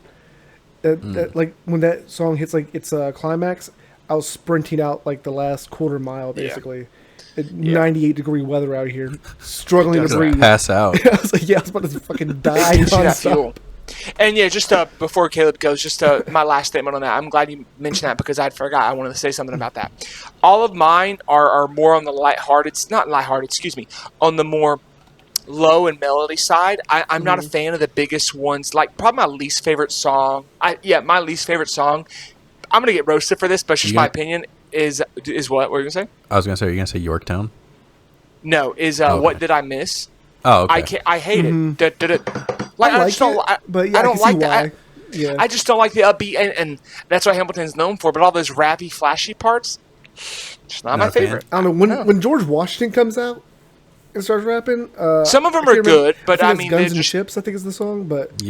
That, like when that song hits like its climax, I was sprinting out like the last quarter mile basically. 98-degree weather out here, struggling to breathe. Pass out. I was like, I was about to fucking die. Fuel. And yeah, just before Kaleb goes, just my last statement on that. I'm glad you mentioned that because I forgot. I wanted to say something about that. All of mine are more on the on the more low and melody side. I'm not a fan of the biggest ones. Like probably my least favorite song. My least favorite song. I'm gonna get roasted for this, but it's just my opinion. Is what? What were you gonna say? I was gonna say, are you gonna say Yorktown? No, What Did I Miss? Oh, okay. I hate it. Like, I don't like that. I just don't like the upbeat, and that's what Hamilton's known for. But all those rappy, flashy parts, it's not my favorite. I don't know when George Washington comes out and starts rapping. Some of them are good, but I mean, Guns and Ships, I think is the song. But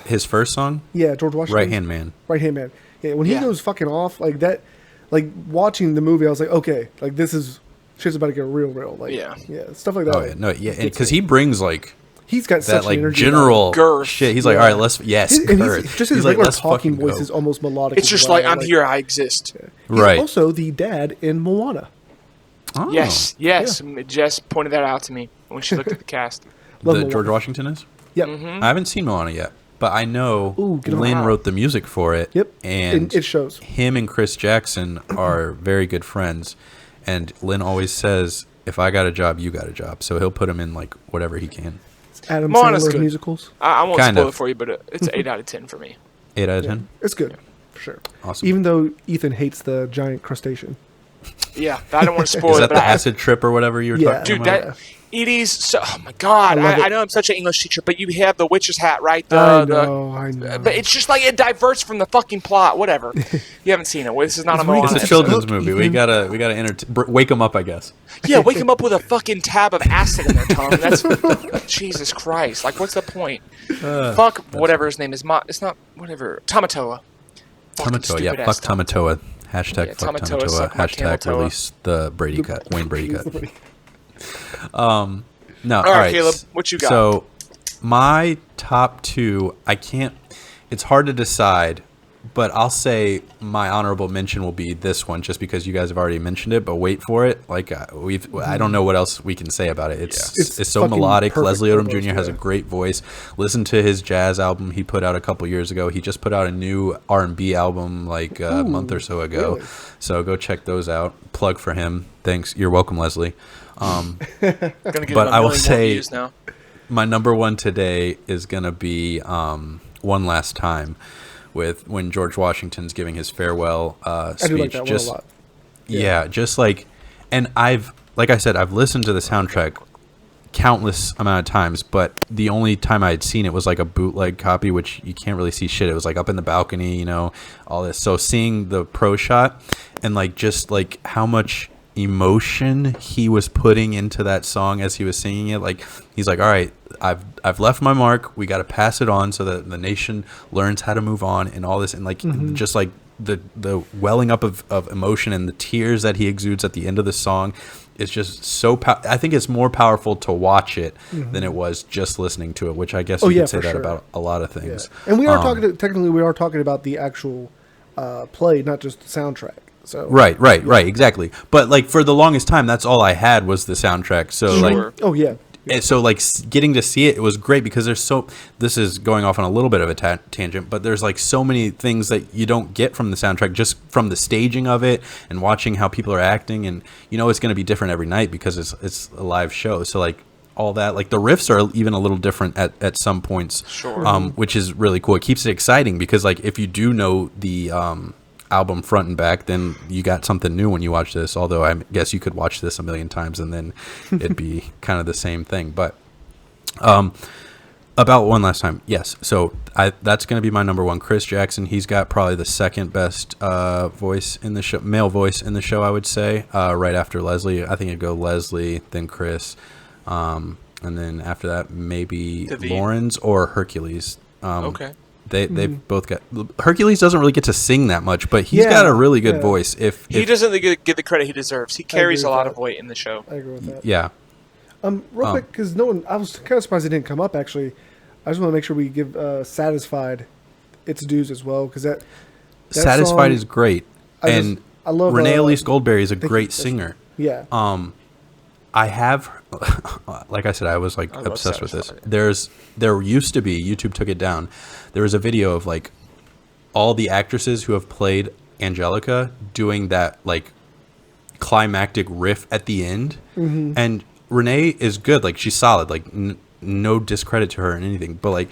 his first song, George Washington, Right Hand Man. Yeah, when he goes fucking off like that, like watching the movie, I was like, okay, like this is shit's about to get real. Like, stuff like that. Oh yeah, no, yeah, because he brings like he's got that such like energy, general girth. shit. He's like, all right, let's girth. Just his regular talking voice is almost melodic. It's just like I'm here, I exist. Right. He's also the dad in Moana. Oh. Yes. Jess pointed that out to me when she looked at the cast. George Washington is. Yep. I haven't seen Moana yet. But I know Lin wrote the music for it. Yep. And it shows. Him and Chris Jackson are very good friends. And Lin always says, if I got a job, you got a job. So he'll put him in like whatever he can. Adam Sandler musicals. I won't spoil it for you, but it's 8 out of 10 for me. 8 out of 10? It's good. For sure. Awesome. Even though Ethan hates the giant crustacean. Yeah, I don't want to spoil it. Is that the acid trip or whatever you were talking about? Dude, it is so. Oh my god! I know I'm such an English teacher, but you have the witch's hat, right? I know. But it's just like it diverts from the fucking plot. Whatever. You haven't seen it. This is not a Moana. It's a children's movie. We gotta wake them up, I guess. Yeah, wake them up with a fucking tab of acid in their tongue. That's Jesus Christ. Like, what's the point? Fuck whatever his name is. It's not whatever. Tamatoa. Tamatoa. Yeah. Fuck Tamatoa. Hashtag fuck Tamatoa. Hashtag release the Brady cut. Wayne Brady cut. No, all right, Kaleb, what you got? So, my top two, it's hard to decide, but I'll say my honorable mention will be this one, just because you guys have already mentioned it. But wait for it. Like I don't know what else we can say about it. It's so melodic. Leslie Odom Jr. has a great voice. Listen to his jazz album he put out a couple years ago. He just put out a new R&B album like a month or so ago. Really? So go check those out. Plug for him. Thanks. You're welcome, Leslie. But I will say views now. my number one today is gonna be One Last Time, with when George Washington's giving his farewell speech. I do like that one a lot. Yeah, just like, and like I said, I've listened to the soundtrack countless amount of times, but the only time I had seen it was like a bootleg copy, which you can't really see shit. It was like up in the balcony, you know, all this. So seeing the pro shot and like just like how much emotion he was putting into that song as he was singing it, like he's like, all right, I've left my mark, we got to pass it on so that the nation learns how to move on and all this, and like just like the welling up of emotion and the tears that he exudes at the end of the song is just so I think it's more powerful to watch it than it was just listening to it, which I guess you could say that about a lot of things. And we are talking about the actual play, not just the soundtrack. So right, exactly. But like for the longest time, that's all I had was the soundtrack. So like, and so like getting to see it was great, because this is going off on a little bit of a tangent, but there's like so many things that you don't get from the soundtrack, just from the staging of it and watching how people are acting, and you know it's going to be different every night because it's a live show. So like all that, like the riffs are even a little different at some points, which is really cool. It keeps it exciting because like if you do know the album front and back, then you got something new when you watch this, although I guess you could watch this a million times and then it'd be kind of the same thing. But about One Last Time, yes, so that's going to be my number one. Chris Jackson, he's got probably the second best voice in the show, male voice in the show, I would say, right after Leslie. I think it'd go Leslie, then Chris, and then after that maybe David. Lawrence or Hercules. Okay. They both got. Hercules doesn't really get to sing that much, but he's got a really good voice. If he doesn't get the credit he deserves, he carries a lot of weight in the show. I agree with that. Yeah. Real quick, because I was kind of surprised it didn't come up. Actually, I just want to make sure we give "Satisfied" its dues as well, because that "Satisfied" song, is great, I love Renee Elise Goldberry is a great singer. Yeah. I have, like I said, I was like obsessed with this. There used to be, YouTube took it down. There was a video of like all the actresses who have played Angelica doing that like climactic riff at the end, and Renee is good. Like she's solid. Like no discredit to her and anything, but like,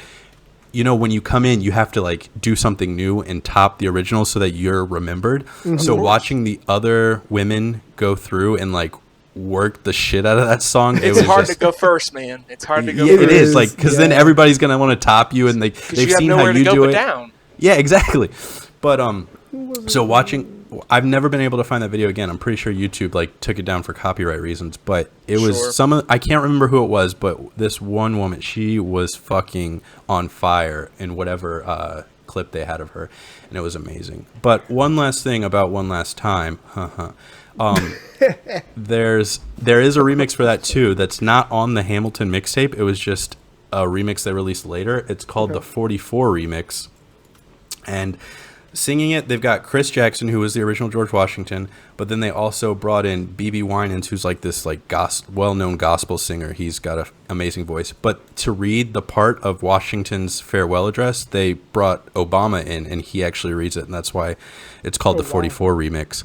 you know, when you come in, you have to like do something new and top the original so that you're remembered. So watching the other women go through and like work the shit out of that song, it's hard to go first, man. It's hard to go first. It is like, because then everybody's gonna want to top you, and they've seen how you do it down. Yeah, exactly. But so watching, I've never been able to find that video again. I'm pretty sure YouTube like took it down for copyright reasons, but it was I can't remember who it was, but this one woman, she was fucking on fire in whatever clip they had of her, and it was amazing. But one last thing about One Last Time, there is a remix for that too that's not on the Hamilton mixtape. It was just a remix they released later. It's called the 44 remix, and singing it, they've got Chris Jackson, who was the original George Washington, but then they also brought in B.B. Winans, who's like this like well-known gospel singer. He's got an amazing voice. But to read the part of Washington's farewell address, they brought Obama in, and he actually reads it, and that's why it's called the 44 remix.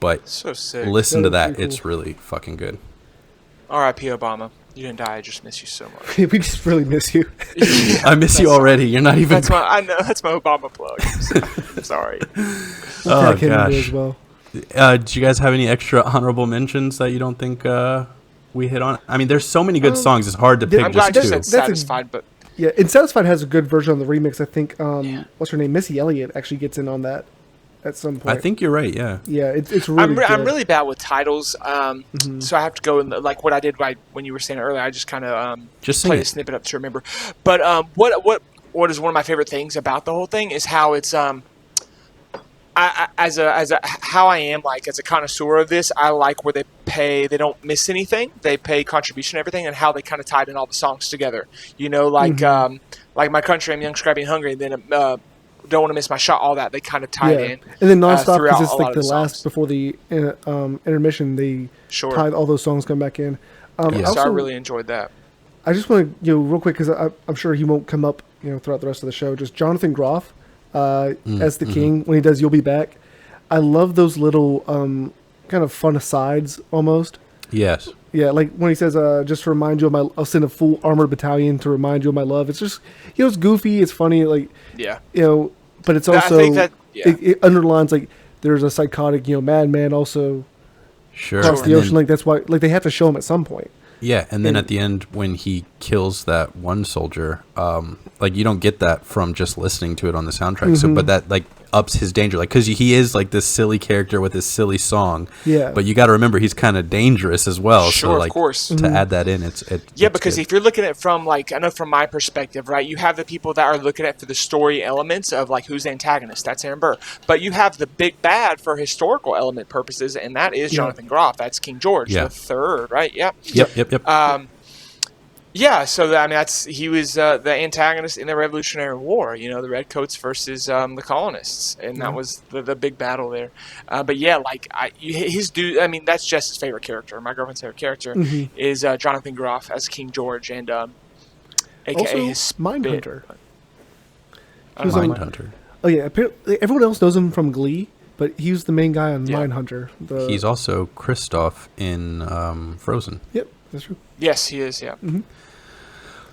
But so sick. Listen to that. It's really fucking good. R.I.P. Obama. You didn't die. I just miss you so much. We just really miss you. I miss you already. You're not even. I know. That's my Obama plug. I'm sorry. Oh gosh. As well. Do you guys have any extra honorable mentions that you don't think we hit on? I mean, there's so many good songs. It's hard to pick I'm just glad you two. said Satisfied, but yeah, and Satisfied has a good version on the remix. I think. What's her name? Missy Elliott actually gets in on that at some point. I think you're right. Yeah. Yeah, it's really. I'm really bad with titles, so I have to go in like what I did when you were saying earlier. I just kind of just played a snippet up to remember. But what is one of my favorite things about the whole thing is how it's how I am like as a connoisseur of this. I like where they don't miss anything. They pay contribution to everything, and how they kind of tied in all the songs together. You know, like My Country, I'm Young, Scrappy, and Hungry, and then Don't Want to Miss My Shot, all that, they kind of tied in. And then Nonstop, throughout because it's a lot like of the the last, songs. before the intermission, they Sure. tied all those songs come back in. So I really enjoyed that. I just want to, real quick, because I'm sure he won't come up, throughout the rest of the show. Just Jonathan Groff as the king when he does "You'll Be Back." I love those little kind of fun asides almost. Yes. Yeah, like when he says, "Just to remind you of my, I'll send a full armored battalion to remind you of my love." It's just, it's goofy, it's funny, like, Yeah. but it's also I think that it underlines like there's a psychotic, madman also across the ocean. Like that's why, like they have to show him at some point. Yeah, and then at the end when he kills that one soldier, like you don't get that from just listening to it on the soundtrack. So, but that like ups his danger, like because he is like this silly character with this silly song. Yeah. But you got to remember he's kind of dangerous as well. Sure, so like of course. to add that in, it's because good. if you're looking at it from like, I know from my perspective, right? You have the people that are looking at for the story elements of like who's the antagonist. That's Aaron Burr. But you have the big bad for historical element purposes, and that is Jonathan Groff. That's King George the Third, right? Yep. Yeah, so I mean, he was the antagonist in the Revolutionary War. The Redcoats versus the colonists, and that was the big battle there. But yeah, like his dude. I mean, that's Jess's favorite character. My girlfriend's favorite character is Jonathan Groff as King George, and AKA also his Mindhunter. Mindhunter. Oh yeah, apparently everyone else knows him from Glee, but he was the main guy on Mindhunter. He's also Kristoff in Frozen. Yep, that's true. Yes, he is. Yeah.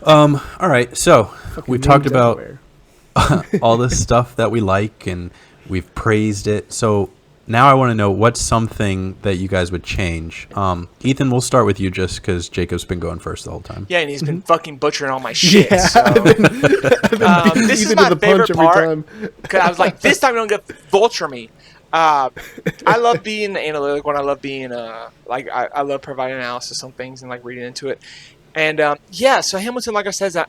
All right, so we've talked about all this stuff that we like, and we've praised it. So now I want to know what's something that you guys would change. Ethan, we'll start with you just because Jacob's been going first the whole time. Yeah, and he's been fucking butchering all my shit. Yeah, so. This is my favorite part. Because I was like, this time you don't get vulture me. I love being analytical, and I love being I love providing analysis on things and like reading into it. And so Hamilton, like I said,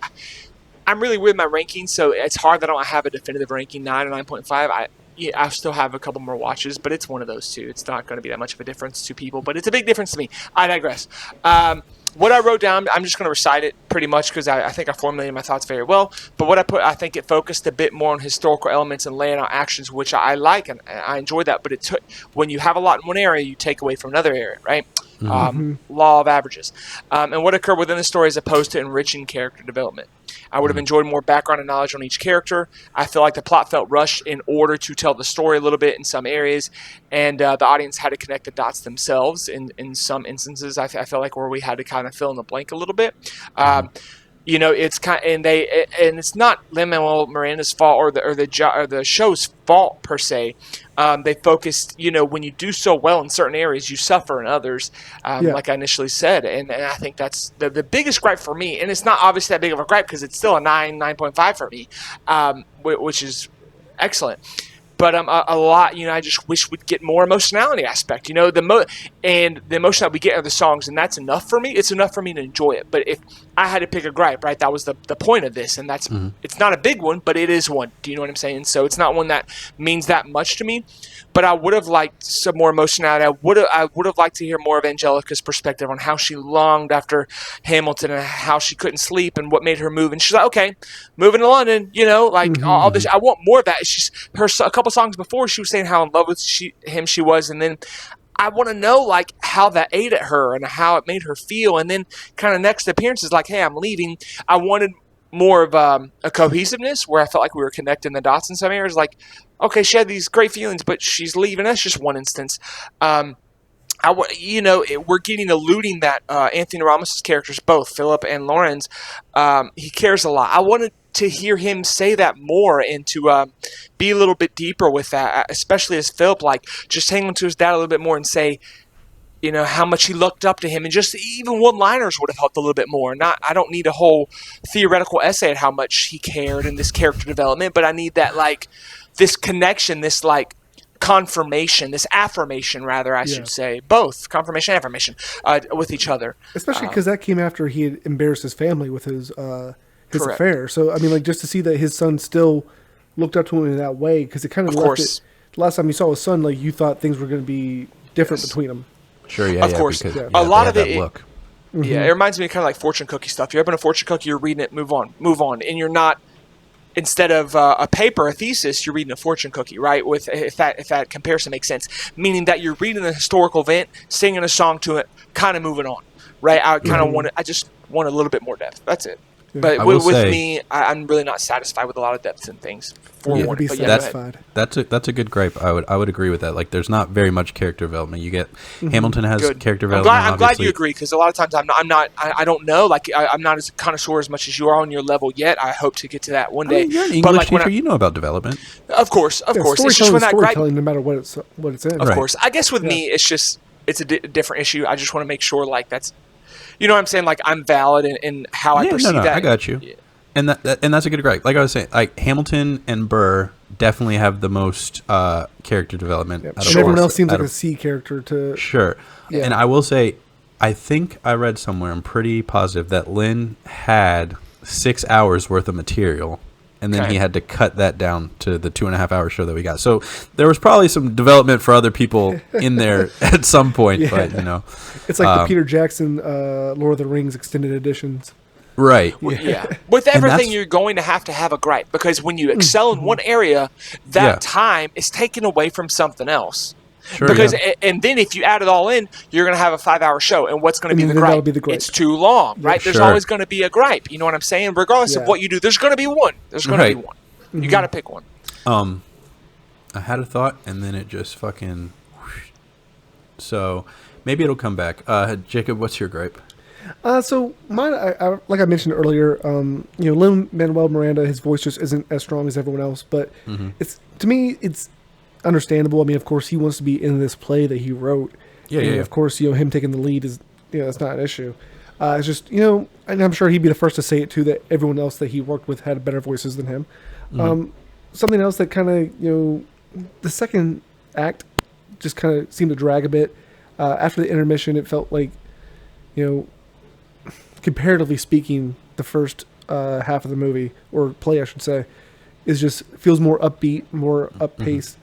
I'm really weird with my rankings, so it's hard that I don't have a definitive ranking, 9 or 9.5. I still have a couple more watches, but it's one of those two. It's not going to be that much of a difference to people, but it's a big difference to me. I digress. What I wrote down, I'm just going to recite it pretty much because I think I formulated my thoughts very well. But what I put, I think it focused a bit more on historical elements and laying out actions, which I like and I enjoy that. But it took, when you have a lot in one area, you take away from another area, right? Law of averages. And what occurred within the story as opposed to enriching character development. I would have enjoyed more background and knowledge on each character. I feel like the plot felt rushed in order to tell the story a little bit in some areas, and the audience had to connect the dots themselves in some instances. I felt like where we had to kind of fill in the blank a little bit. It's kind of, and it's not Lin-Manuel Miranda's fault or the show's fault per se. They focused, when you do so well in certain areas, you suffer in others, like I initially said. And I think that's the biggest gripe for me. And it's not obviously that big of a gripe because it's still a 9.5 for me, which is excellent. But a lot, I just wish we'd get more emotionality aspect. And the emotion that we get are the songs, and that's enough for me. It's enough for me to enjoy it. But if I had to pick a gripe, right, that was the point of this, and that's it's not a big one, but it is one. Do you know what I'm saying? So it's not one that means that much to me. But I would have liked some more emotionality. I would have liked to hear more of Angelica's perspective on how she longed after Hamilton and how she couldn't sleep and what made her move. And she's like, okay, moving to London, all this. I want more of that. It's just a couple songs before she was saying how in love with him she was, and then I want to know like how that ate at her and how it made her feel. And then kind of next appearance is like, hey, I'm leaving. I wanted more of a cohesiveness where I felt like we were connecting the dots in some areas. Like, okay, she had these great feelings, but she's leaving. That's just one instance. We're getting alluding that Anthony Ramos' characters, both Philip and Lawrence, he cares a lot. I wanted to hear him say that more and to be a little bit deeper with that, especially as Philip, like just hang on to his dad a little bit more and say, how much he looked up to him, and just even one-liners would have helped a little bit more. I don't need a whole theoretical essay at how much he cared in this character development, but I need that like this connection, this like confirmation, this affirmation rather, I should say, both confirmation and affirmation with each other. Especially because that came after he had embarrassed his family with his affair. So I mean, like just to see that his son still looked up to him in that way, because it kind of left it. The last time you saw his son, like you thought things were going to be different between them. Sure, yeah, of course. Because, a lot of it. Look. Yeah, it reminds me of kind of like fortune cookie stuff. You open a fortune cookie, you're reading it, move on, and you're not instead of a paper, a thesis, you're reading a fortune cookie, right? With if that comparison makes sense, meaning that you're reading a historical event, singing a song to it, kind of moving on, right? I just want a little bit more depth. That's it. But with me, I'm really not satisfied with a lot of depth in things. Be satisfied. That's a good gripe. I would agree with that. Like, there's not very much character development. You get Hamilton has character development. I'm glad you agree, because a lot of times I don't know. Like, I'm not as connoisseur as much as you are on your level yet. I hope to get to that one day. You're an English teacher. You know about development. Of course. It's just when storytelling, no matter what it's in. Of course. I guess with me, it's a different issue. I just want to make sure, like, that's, you know what I'm saying? Like, I'm valid in how I perceive that. I got you. Yeah. And that's a good gripe. Like I was saying, like Hamilton and Burr definitely have the most character development. Yep. And everyone else seems like a C character to. Sure. Yeah. And I will say, I think I read somewhere, I'm pretty positive, that Lin had 6 hours worth of material. And then he had to cut that down to the 2.5 hour show that we got. So there was probably some development for other people in there at some point. But, you know. It's like the Peter Jackson Lord of the Rings extended editions. Right. With everything, you're going to have a gripe, because when you excel in one area, that time is taken away from something else. Sure. Because and then if you add it all in, you're going to have a 5 hour show, and what's going to be the gripe? It's too long, right? There's always going to be a gripe. You know what I'm saying? Regardless of what you do, there's going to be one. There's going to be one. You got to pick one. I had a thought, and then it just fucking. Whoosh. So maybe it'll come back. Jacob, what's your gripe? So mine, like I mentioned earlier, Lin-Manuel Miranda, his voice just isn't as strong as everyone else. But it's, to me, it's understandable. I mean, of course, he wants to be in this play that he wrote. Of course, him taking the lead is, that's not an issue. It's just, and I'm sure he'd be the first to say it too, that everyone else that he worked with had better voices than him. Something else that kind of, the second act just kind of seemed to drag a bit. After the intermission, it felt like, comparatively speaking, the first half of the movie, or play I should say, feels more upbeat, more up pace,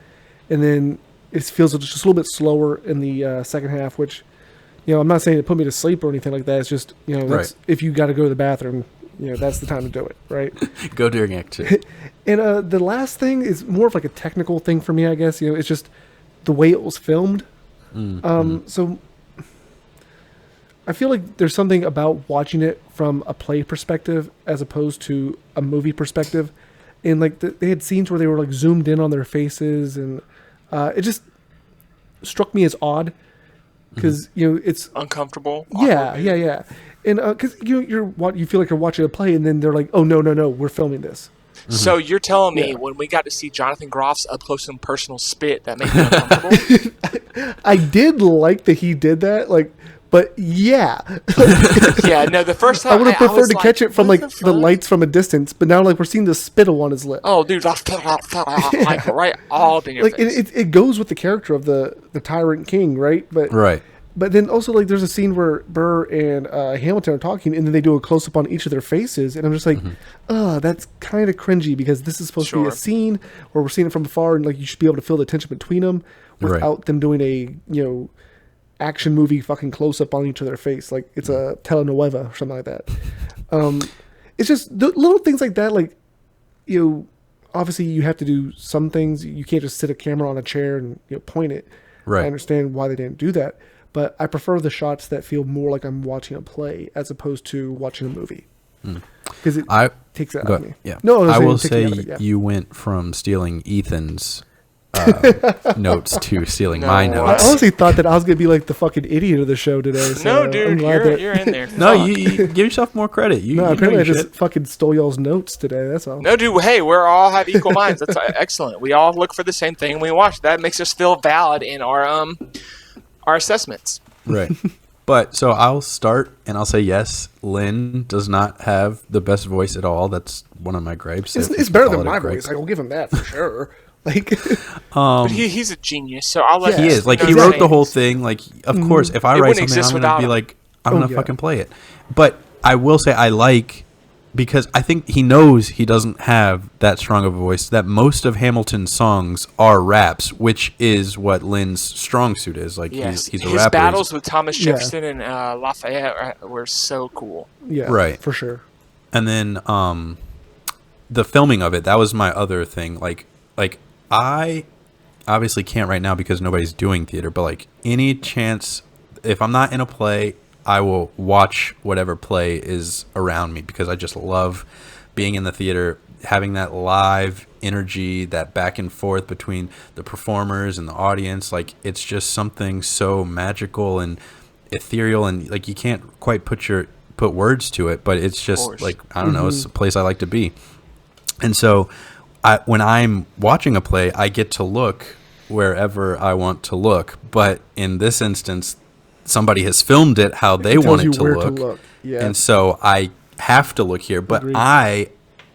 and then it feels just a little bit slower in the second half, which, I'm not saying it put me to sleep or anything like that. It's just, that's, if you got to go to the bathroom, that's the time to do it, right? Go during act 2. And the last thing is more of like a technical thing for me, I guess. It's just the way it was filmed. So I feel like there's something about watching it from a play perspective as opposed to a movie perspective. And like they had scenes where they were like zoomed in on their faces, and it just struck me as odd because it's uncomfortable. Yeah. And because you feel like you're watching a play, and then they're like, "Oh no, we're filming this." So you're telling me when we got to see Jonathan Groff's up close and personal spit, that made me uncomfortable? I did like that he did that, but yeah. The first time I would have preferred to catch it from the lights from a distance, but now we're seeing the spittle on his lip. Oh, dude, like right all up in your face. It goes with the character of the tyrant king, right? But then also there's a scene where Burr and Hamilton are talking, and then they do a close up on each of their faces, and I'm just like, that's kind of cringy, because this is supposed to be a scene where we're seeing it from afar, and you should be able to feel the tension between them without them doing a action movie fucking close up on each of their face, like it's a telenovela or something like that. It's just the little things like that, obviously you have to do some things. You can't just sit a camera on a chair and point it. I understand why they didn't do that, but I prefer the shots that feel more like I'm watching a play as opposed to watching a movie, because it takes it out of me. I will say you went from stealing Ethan's notes to stealing my notes. I honestly thought that I was going to be like the fucking idiot of the show today. So no, dude, you're in there. No, you give yourself more credit. Apparently I just fucking stole y'all's notes today. That's all. No, dude, hey, we all have equal minds. That's excellent. We all look for the same thing and we watch. That makes us feel valid in our assessments. Right. But so I'll start and I'll say yes, Lin does not have the best voice at all. That's one of my gripes. It's better than my voice. I will give him that for sure. But he's a genius, so I'll let he is. He wrote the whole thing. Of course, if I write something, I'm gonna be like, I'm gonna fucking play it. But I will say I like, because I think he knows he doesn't have that strong of a voice, that most of Hamilton's songs are raps, which is what Lin's strong suit is. He's a rapper. His battles with Thomas Jefferson and Lafayette were so cool. Yeah, right, for sure. And then the filming of it, that was my other thing. Like I obviously can't right now because nobody's doing theater, but like any chance, if I'm not in a play, I will watch whatever play is around me because I just love being in the theater, having that live energy, that back and forth between the performers and the audience. Like it's just something so magical and ethereal, and like you can't quite put words to it, but it's just like, I don't know, it's a place I like to be. And so when I'm watching a play, I get to look wherever I want to look. But in this instance, somebody has filmed it how they want it to look. Yeah. And so I have to look here. But agreed. I,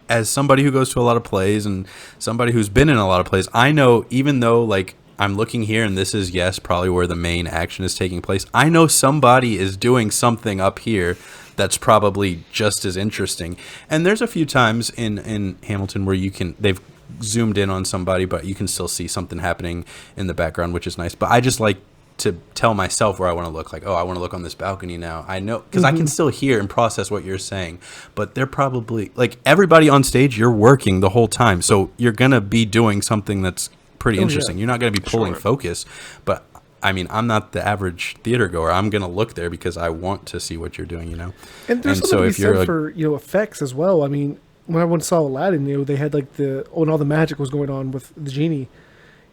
as somebody who goes to a lot of plays and somebody who's been in a lot of plays, I know even though like I'm looking here and this is, yes, probably where the main action is taking place, I know somebody is doing something up here that's probably just as interesting. And there's a few times in Hamilton where they've zoomed in on somebody, but you can still see something happening in the background, which is nice. But I just like to tell myself where I want to look. Like, oh, I want to look on this balcony now. I know, because I can still hear and process what you're saying. But they're probably, like, everybody on stage, you're working the whole time. So you're going to be doing something that's pretty interesting. Yeah. You're not going to be pulling focus. But I mean, I'm not the average theater goer. I'm going to look there because I want to see what you're doing, you know? And there's something to be said for, effects as well. I mean, when I went and saw Aladdin, they had like when all the magic was going on with the genie,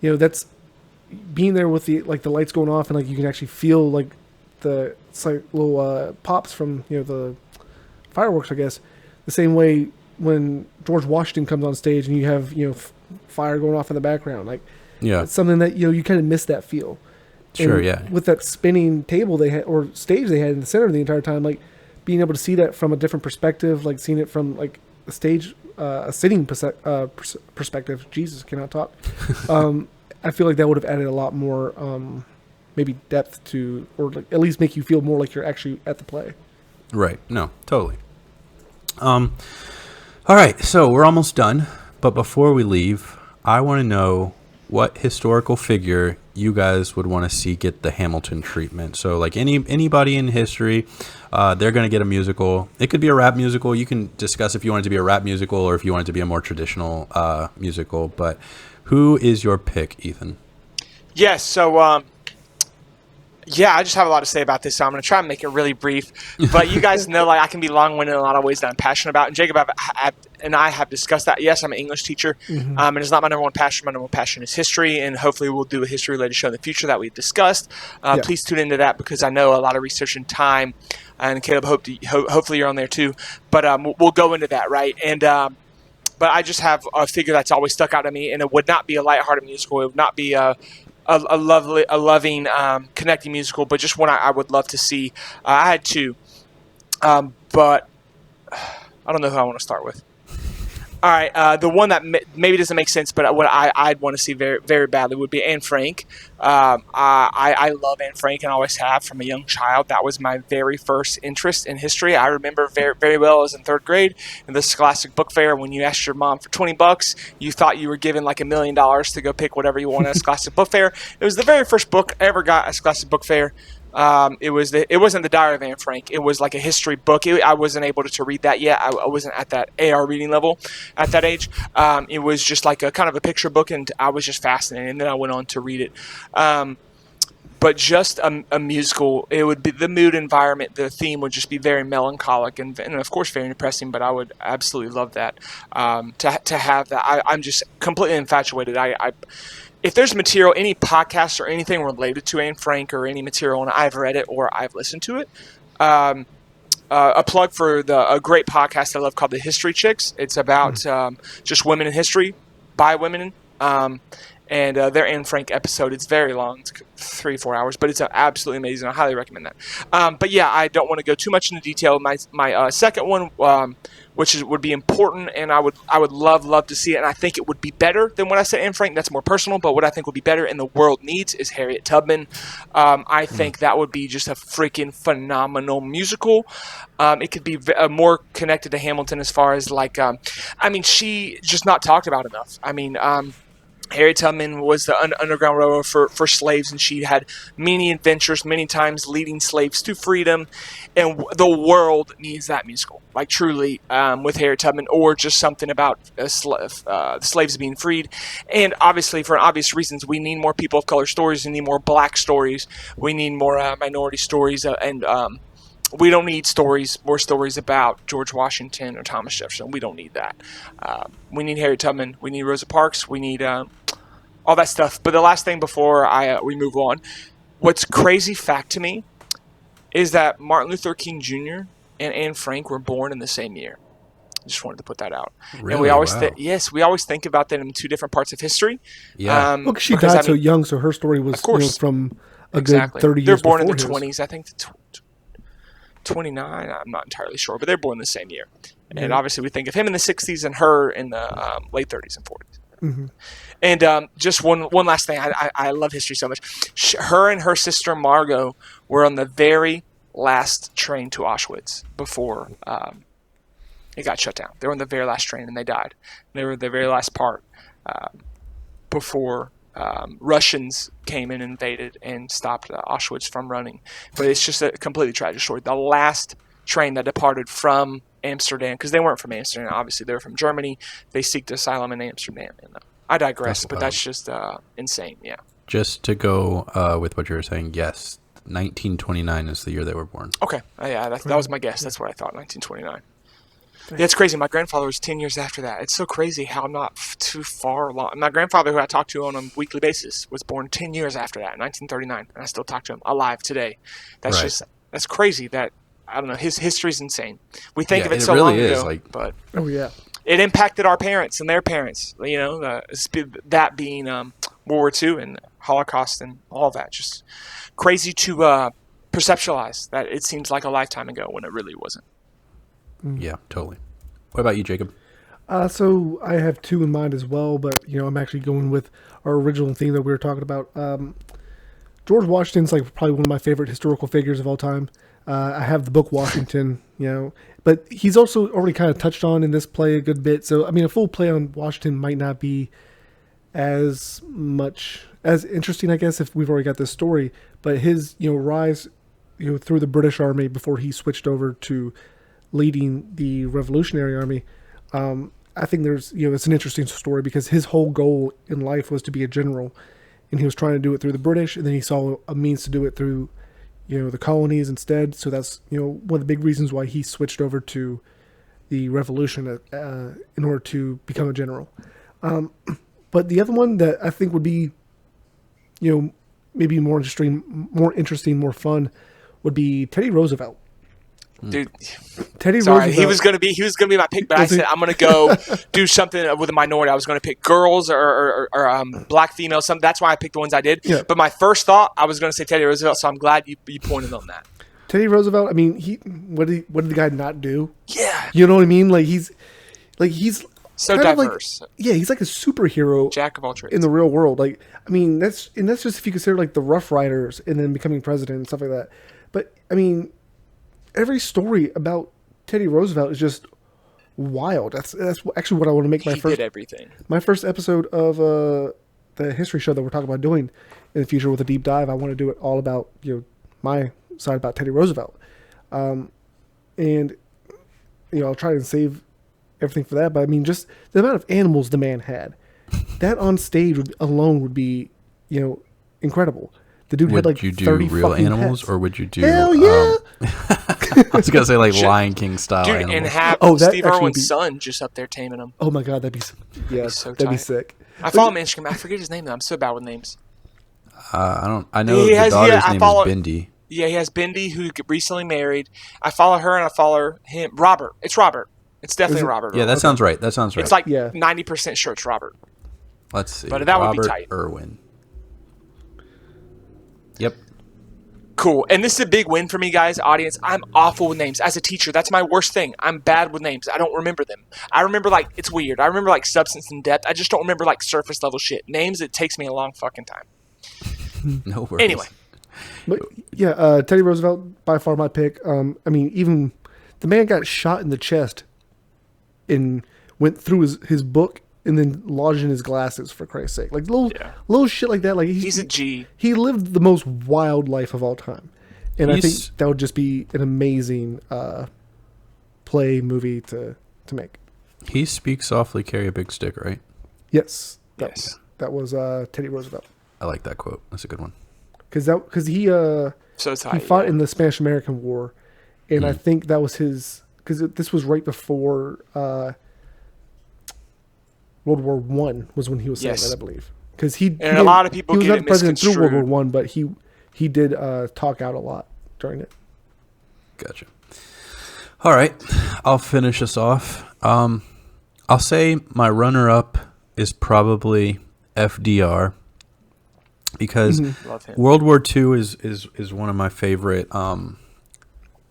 that's being there with the lights going off and like you can actually feel like it's like little pops from, the fireworks, I guess. The same way when George Washington comes on stage and you have, fire going off in the background. Like, yeah, it's something that, you kind of miss that feel. Sure, and yeah. With that spinning table they had, or stage they had in the center the entire time, like being able to see that from a different perspective, like seeing it from like a stage, a sitting perspective. Jesus, cannot talk. I feel like that would have added a lot more, maybe depth to, or like at least make you feel more like you're actually at the play. Right. No, totally. All right. So we're almost done, but before we leave, I want to know what historical figure you guys would want to see get the Hamilton treatment. So like anybody in history, they're going to get a musical. It could be a rap musical. You can discuss if you want it to be a rap musical or if you want it to be a more traditional musical. But who is your pick, Ethan? Yes. So, I just have a lot to say about this, so I'm going to try and make it really brief. But you guys know, like, I can be long-winded in a lot of ways that I'm passionate about. And Jacob and I have discussed that. Yes, I'm an English teacher, and it's not my number one passion. My number one passion is history, and hopefully we'll do a history-related show in the future that we've discussed. Please tune into that because I know a lot of research and time. And Caleb, hopefully you're on there too. But we'll go into that, right? And but I just have a figure that's always stuck out to me, and it would not be a lighthearted musical. It would not be a loving, connecting musical, but just one I would love to see. I had two, but I don't know who I want to start with. All right, the one that maybe doesn't make sense, but what I'd want to see very, very badly would be Anne Frank. I love Anne Frank and always have from a young child. That was my very first interest in history. I remember very, very well. I was in third grade in the Scholastic Book Fair. When you asked your mom for $20, you thought you were given like $1 million to go pick whatever you wanted at a Scholastic Book Fair. It was the very first book I ever got at Scholastic Book Fair. It wasn't the Diary of Anne Frank. It was like a history book. I wasn't able to read that yet. I wasn't at that AR reading level at that age. It was just like a kind of a picture book, and I was just fascinated. And then I went on to read it. But just a musical, it would be the mood environment, the theme would just be very melancholic and of course very depressing. But I would absolutely love that to have that. I'm just completely infatuated. If there's material, any podcast or anything related to Anne Frank or any material, and I've read it or I've listened to it, a plug for a great podcast I love called The History Chicks. It's about just women in history by women. And their Anne Frank episode, it's very long. It's 3-4 hours, but it's absolutely amazing. I highly recommend that. But yeah, I don't want to go too much into detail. My second one, would be important, and I would love to see it, and I think it would be better than what I said Anne Frank. That's more personal, but what I think would be better and the world needs is Harriet Tubman. I think that would be just a freaking phenomenal musical. It could be more connected to Hamilton as far as like, she just not talked about enough. Harriet Tubman was the Underground Railroad for slaves, and she had many adventures, many times leading slaves to freedom. And the world needs that musical, like truly, with Harriet Tubman, or just something about the slaves being freed. And obviously, for obvious reasons, we need more people of color stories. We need more black stories. We need more minority stories, and we don't need more stories about George Washington or Thomas Jefferson. We don't need that. We need Harriet Tubman. We need Rosa Parks. We need all that stuff. But the last thing before we move on, what's crazy fact to me is that Martin Luther King Jr. and Anne Frank were born in the same year. I just wanted to put that out. Really? And we always Wow. we always think about that in two different parts of history. Yeah. Well, 'cause she died so young, so her story was from a good 30 years They're born in the before his. 20s. I think 29. I'm not entirely sure, but they're born the same year. And obviously, we think of him in the 60s and her in the late 30s and 40s. Mm-hmm. And just one last thing. I love history so much. Her and her sister Margot were on the very last train to Auschwitz before it got shut down. They were on the very last train and they died. They were the very last part before Russians came in and invaded and stopped Auschwitz from running. But it's just a completely tragic story. The last train that departed from Amsterdam, because they weren't from Amsterdam, obviously. They were from Germany. They seeked asylum in Amsterdam. And, I digress, but that's just insane, yeah. Just to go with what you were saying, yes, 1929 is the year they were born. Okay, yeah, that was my guess. That's what I thought, 1929. Yeah, it's crazy. My grandfather was 10 years after that. It's so crazy how I'm not too far along. My grandfather, who I talk to on a weekly basis, was born 10 years after that, 1939, and I still talk to him alive today. That's crazy. That I don't know. His history's insane. We think of it so long ago, but Oh yeah. it impacted our parents and their parents. You know, that being World War II and Holocaust and all that. Just crazy to perceptualize that it seems like a lifetime ago when it really wasn't. Yeah, totally. What about you, Jacob? So I have two in mind as well, but I'm actually going with our original theme that we were talking about. George Washington's like probably one of my favorite historical figures of all time. I have the book Washington, but he's also already kind of touched on in this play a good bit. So I mean, a full play on Washington might not be as interesting, I guess, if we've already got this story. But his rise through the British Army before he switched over to leading the Revolutionary Army, I think there's it's an interesting story because his whole goal in life was to be a general, and he was trying to do it through the British, and then he saw a means to do it through the colonies instead. So that's one of the big reasons why he switched over to the Revolution in order to become a general. But the other one that I think would be maybe more interesting, more fun would be Teddy Roosevelt. Dude, Teddy sorry, Roosevelt. he was gonna be my pick, but I said I'm gonna go do something with a minority. I was gonna pick girls or black females. That's why I picked the ones I did. Yeah. But my first thought, I was gonna say Teddy Roosevelt. So I'm glad you pointed on that. Teddy Roosevelt. I mean, what did the guy not do? Yeah, You know what I mean? He's so kind of diverse. he's like a superhero Jack of all trades. in the real world. Like, I mean, that's just if you consider like the Rough Riders and then becoming president and stuff like that. But I mean, every story about Teddy Roosevelt is just wild. That's actually what I want to make he did everything. my first episode of the history show that we're talking about doing in the future with a deep dive. I want to do it all about my side about Teddy Roosevelt, and I'll try and save everything for that. But I mean, just the amount of animals the man had, that on stage alone would be incredible. The dude had like Would you do 30 real fucking animals, pets. or would you do? Hell yeah! I was gonna say like Lion King style Dude, animals. and have Oh, that Steve actually would Irwin's be- son just up there taming them. Oh my god, that'd be so that'd be tight. sick. I follow him on Instagram. I forget his name though. I'm so bad with names. I know He the has- daughter's I name follow- is Bindi. Yeah, he has Bindi, who recently married. I follow her and I follow him. Robert. It's Robert. It's definitely Robert. Yeah, that sounds right. That sounds right. It's like Yeah. 90% sure it's Robert. Let's see. but that would be Robert tight. Irwin. Yep. Cool. And this is a big win for me, guys. Audience, I'm awful with names. As a teacher, that's my worst thing. I'm bad with names. I don't remember them. I remember, it's weird. I remember, substance and depth. I just don't remember, surface level shit. Names, it takes me a long fucking time. No worries. Anyway. But yeah, Teddy Roosevelt by far my pick. I mean, even the man got shot in the chest and went through his book and then lodged in his glasses, for Christ's sake. Like little shit like that. Like he's a G. He lived the most wild life of all time. And I think that would just be an amazing play movie to make. He speaks softly, carry a big stick, right? Yes. Yes. That was Teddy Roosevelt. I like that quote. That's a good one. Because he fought in the Spanish American War, and I think that was his. Because this was right before World War One was when he was saying that, I believe. Because a lot of people he was get not it the president through World War misconstrued. One, but he did talk out a lot during it. Gotcha. All right, I'll finish us off. I'll say my runner-up is probably FDR because World War II is one of my favorite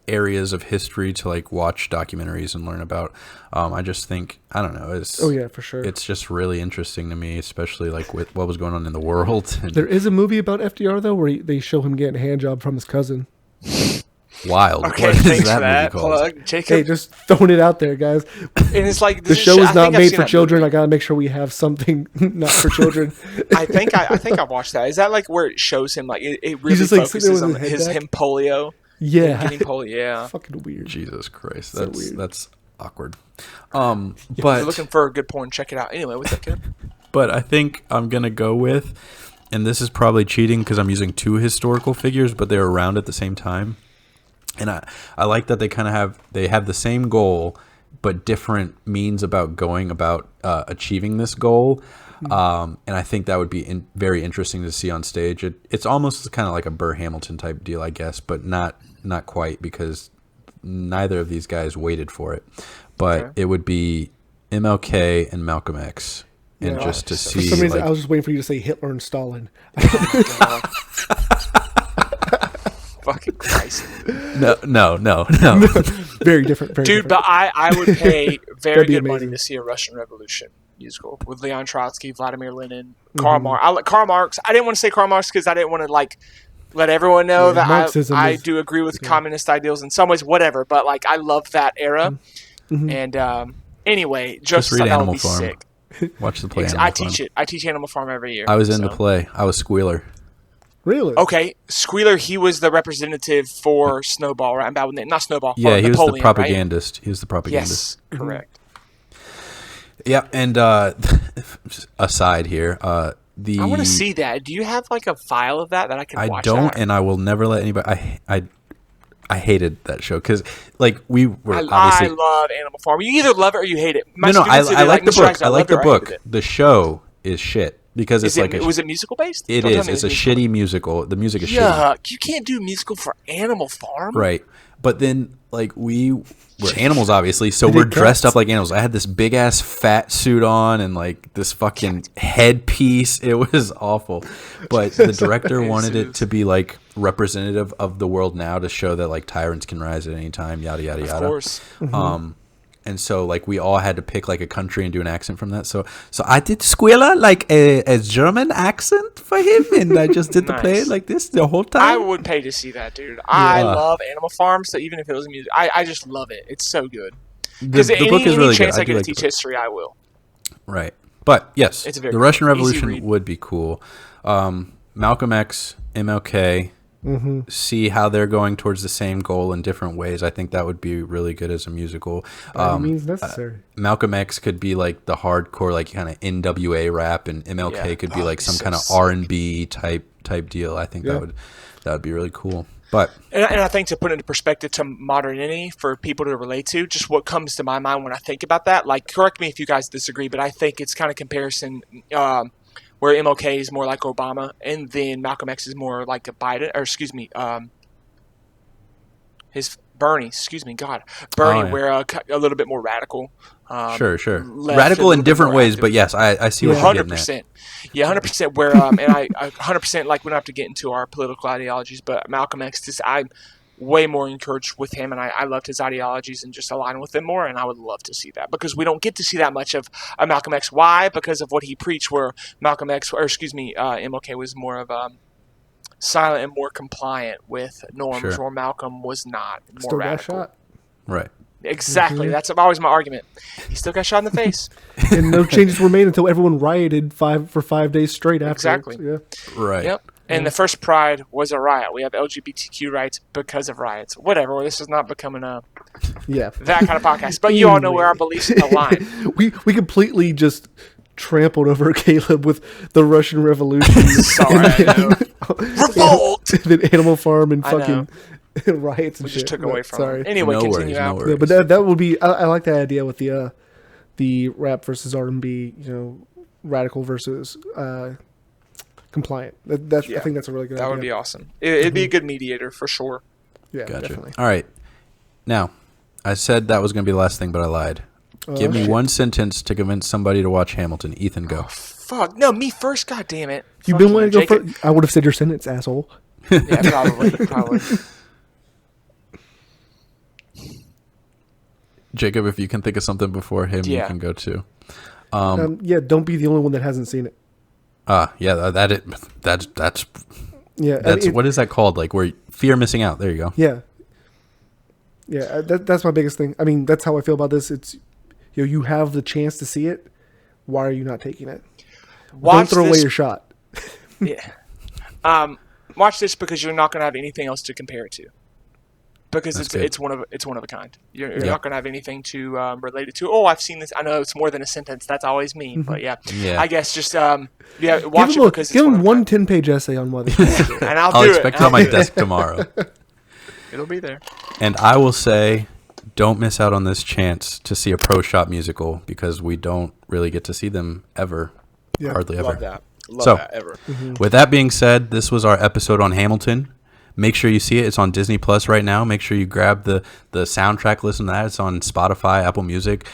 areas of history to like watch documentaries and learn about. I just think I don't know. For sure. It's just really interesting to me, especially like with what was going on in the world. There is a movie about FDR though, where they show him getting a hand job from his cousin. Wild. Okay, what thanks is that for that movie called? plug, Jacob. Hey, just throwing it out there, guys. And it's like The show is not made for children. I gotta make sure we have something not for children. I think I've watched that. Is that like where it shows him like it really just, like, sitting there focuses with on his head back? him polio? Yeah, Getting polio. Yeah. fucking weird. Jesus Christ, So weird. that's awkward. If But you're looking for a good porn, check it out. Anyway, what's up, kid? But I think I'm going to go with, and this is probably cheating because I'm using two historical figures, but they're around at the same time. And I like that they have the same goal, but different means about going about achieving this goal. And I think that would be very interesting to see on stage. It's almost kind of like a Burr Hamilton type deal, I guess, but not quite because neither of these guys waited for it. But it would be MLK and Malcolm X. And just to see, for some reason, I was just waiting for you to say Hitler and Stalin. Fucking Christ. No. Very different. Very Dude, different. but I would pay very That'd be good money amazing. to see a Russian Revolution musical with Leon Trotsky, Vladimir Lenin, Karl Marx. Karl Marx. I didn't want to say Karl Marx because I didn't want to like let everyone know that Marxism I is- do agree with communist ideals in some ways, whatever. But like I love that era. And anyway, just read thought that Animal would be Farm. sick. Watch the play. I Animal teach Farm. it. I teach Animal Farm every year. I was in the so. play. I was Squealer. Really? Okay, Squealer, he was the representative for Snowball, right? I'm bad with it. Not Snowball. Yeah, he was Napoleon, the propagandist. He was the propagandist. Yes, correct. Yeah, and aside here, I want to see that. Do you have like a file of that I can I watch? don't, that? and I will never let anybody. I hated that show because, like, we were I obviously. love Animal Farm. You either love it or you hate it. My No, I students either like the Mr. book. X, I like loved it the or I hated book. it. The show is shit because it's like was it musical based? It Don't tell is. me It's a musical. shitty musical. The music is shitty. Yuck! You can't do musical for Animal Farm, Right. But then, like, we were animals, obviously, so we're dressed up like animals. I had this big ass fat suit on and like this fucking headpiece. It was awful. But the director wanted it to be like representative of the world now to show that like tyrants can rise at any time, yada yada yada. Of course. And so like we all had to pick like a country and do an accent from that. So I did Squealer like a German accent for him, and I just did the play Nice. like this the whole time. I would pay to see that, dude. I love Animal Farm, so even if it was music, I just love it. It's so good. Because the book is really good. chance I do get to like the teach book. history, I will. Right. But yes, It's a very the good Russian book. Easy Revolution read. would be cool. Malcolm X, MLK, see how they're going towards the same goal in different ways. I think that would be really good as a musical. By any means necessary. Malcolm X could be like the hardcore, like kind of NWA rap, and MLK Yeah. could be like some so kind of sick. R&B type deal. I think that would be really cool. But And I think to put into perspective to modernity for people to relate to, just what comes to my mind when I think about that, like, correct me if you guys disagree, but I think it's kind of comparison where MLK is more like Obama, and then Malcolm X is more like a Biden, or excuse me, Bernie, yeah. where a little bit more radical. sure. left, Radical a in little bit different more ways, active. but yes, I see what you're getting at. 100%. Yeah, 100%. Where and I 100% like we don't have to get into our political ideologies, but Malcolm X, I'm way more encouraged with him, and I loved his ideologies and just align with them more. And I would love to see that because we don't get to see that much of Malcolm X. Why? Because of what he preached, where MLK was more of silent and more compliant with norms, Sure. where Malcolm was not. More Still got radical. shot. Right. Exactly. That's always my argument. He still got shot in the face. And no changes were made until everyone rioted for 5 days straight after. Exactly. Yeah. Right. Yep. And the first Pride was a riot. We have LGBTQ rights because of riots. Whatever. This is not becoming that kind of podcast. But you all know where our beliefs align. We completely just trampled over Kaleb with the Russian Revolution. Sorry, I know. Revolt! The Animal Farm and I know. fucking riots and We shit. just took away from Sorry. him. Anyway, No continue worries, no out. worries. Yeah, but that would be. I like that idea with the rap versus R&B. Radical versus compliant. I think that's a really good idea. That would be awesome. It'd be a good mediator for sure. Yeah, Gotcha. definitely. All right. Now, I said that was going to be the last thing, but I lied. Give me one sentence to convince somebody to watch Hamilton. Ethan, go. Fuck. No, me first, God damn it. You've Fuck been you, wanting to go Jacob. first. I would have said your sentence, asshole. Yeah, probably. Jacob, if you can think of something before him, you Yeah. can go too. Don't be the only one that hasn't seen it. Yeah, that's Yeah, what is that called? Like where fear of missing out. There you go. Yeah. Yeah, that's my biggest thing. I mean, that's how I feel about this. It's, you have the chance to see it. Why are you not taking it? Don't throw away your shot. Yeah. Watch this because you're not going to have anything else to compare it to. Because it's one of a kind. You're not going to have anything to relate it to. Oh, I've seen this. I know it's more than a sentence. That's always me. But yeah. I guess just watch it because give it's him one 10-page essay on whether. and I'll I'll do expect it. it on my desk tomorrow. It'll be there. And I will say, don't miss out on this chance to see a Pro Shop musical because we don't really get to see them ever. Yeah. Hardly ever. Love that. Love that ever. With that being said, this was our episode on Hamilton. Make sure you see it. It's on Disney Plus right now. Make sure you grab the soundtrack, listen to that. It's on Spotify, Apple Music.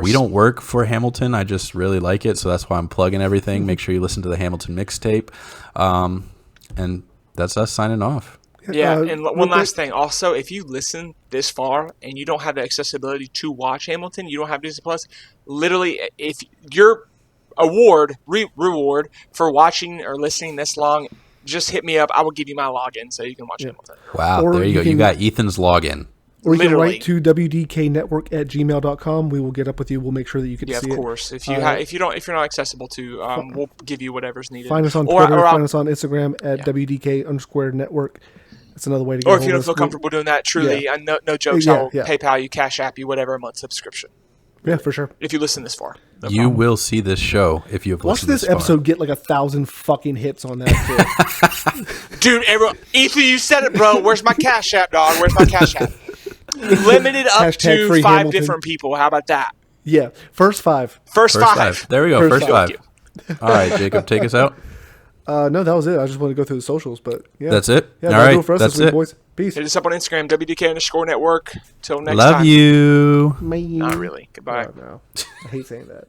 We don't work for Hamilton. I just really like it, so that's why I'm plugging everything. Make sure you listen to the Hamilton mixtape. And that's us signing off. Yeah, and one last thing. Also, if you listen this far and you don't have the accessibility to watch Hamilton, you don't have Disney Plus, literally, if your reward for watching or listening this long, just hit me up. I will give you my login so you can watch Hamilton. Wow, Or there you go. You can- got Ethan's login. Or you can Literally. write to wdknetwork@gmail.com. We will get up with you. We'll make sure that you can Yeah, see of it. course. If you're not accessible to, we'll give you whatever's needed. Find us on Or- Twitter. or Find us on Instagram at WDK_network. That's another way to get Or a if you hold don't of feel us. comfortable doing that, truly, no jokes. Yeah, I will yeah. PayPal you, Cash App you, whatever, a month subscription. Yeah, for sure. If you listen this far. No You problem. will see this show if you have Watch listened this far. episode get like 1,000 fucking hits on that shit. Dude, Ethan, you said it, bro. Where's my Cash App, dog? Where's my Cash App? Limited up Hashtag to free 5 Hamilton. different people. How about that? Yeah, first 5. First First five. five. There we go. First First five. five. All right, Jacob, take us out. No, that was it. I just want to go through the socials, but yeah. That's it? Yeah, All that'll do right, it for us that's this week, it. boys. Peace. Hit us up on Instagram, WDK_network. Till next Love time. you. Bye. Not really. Goodbye. Oh, no. I hate saying that.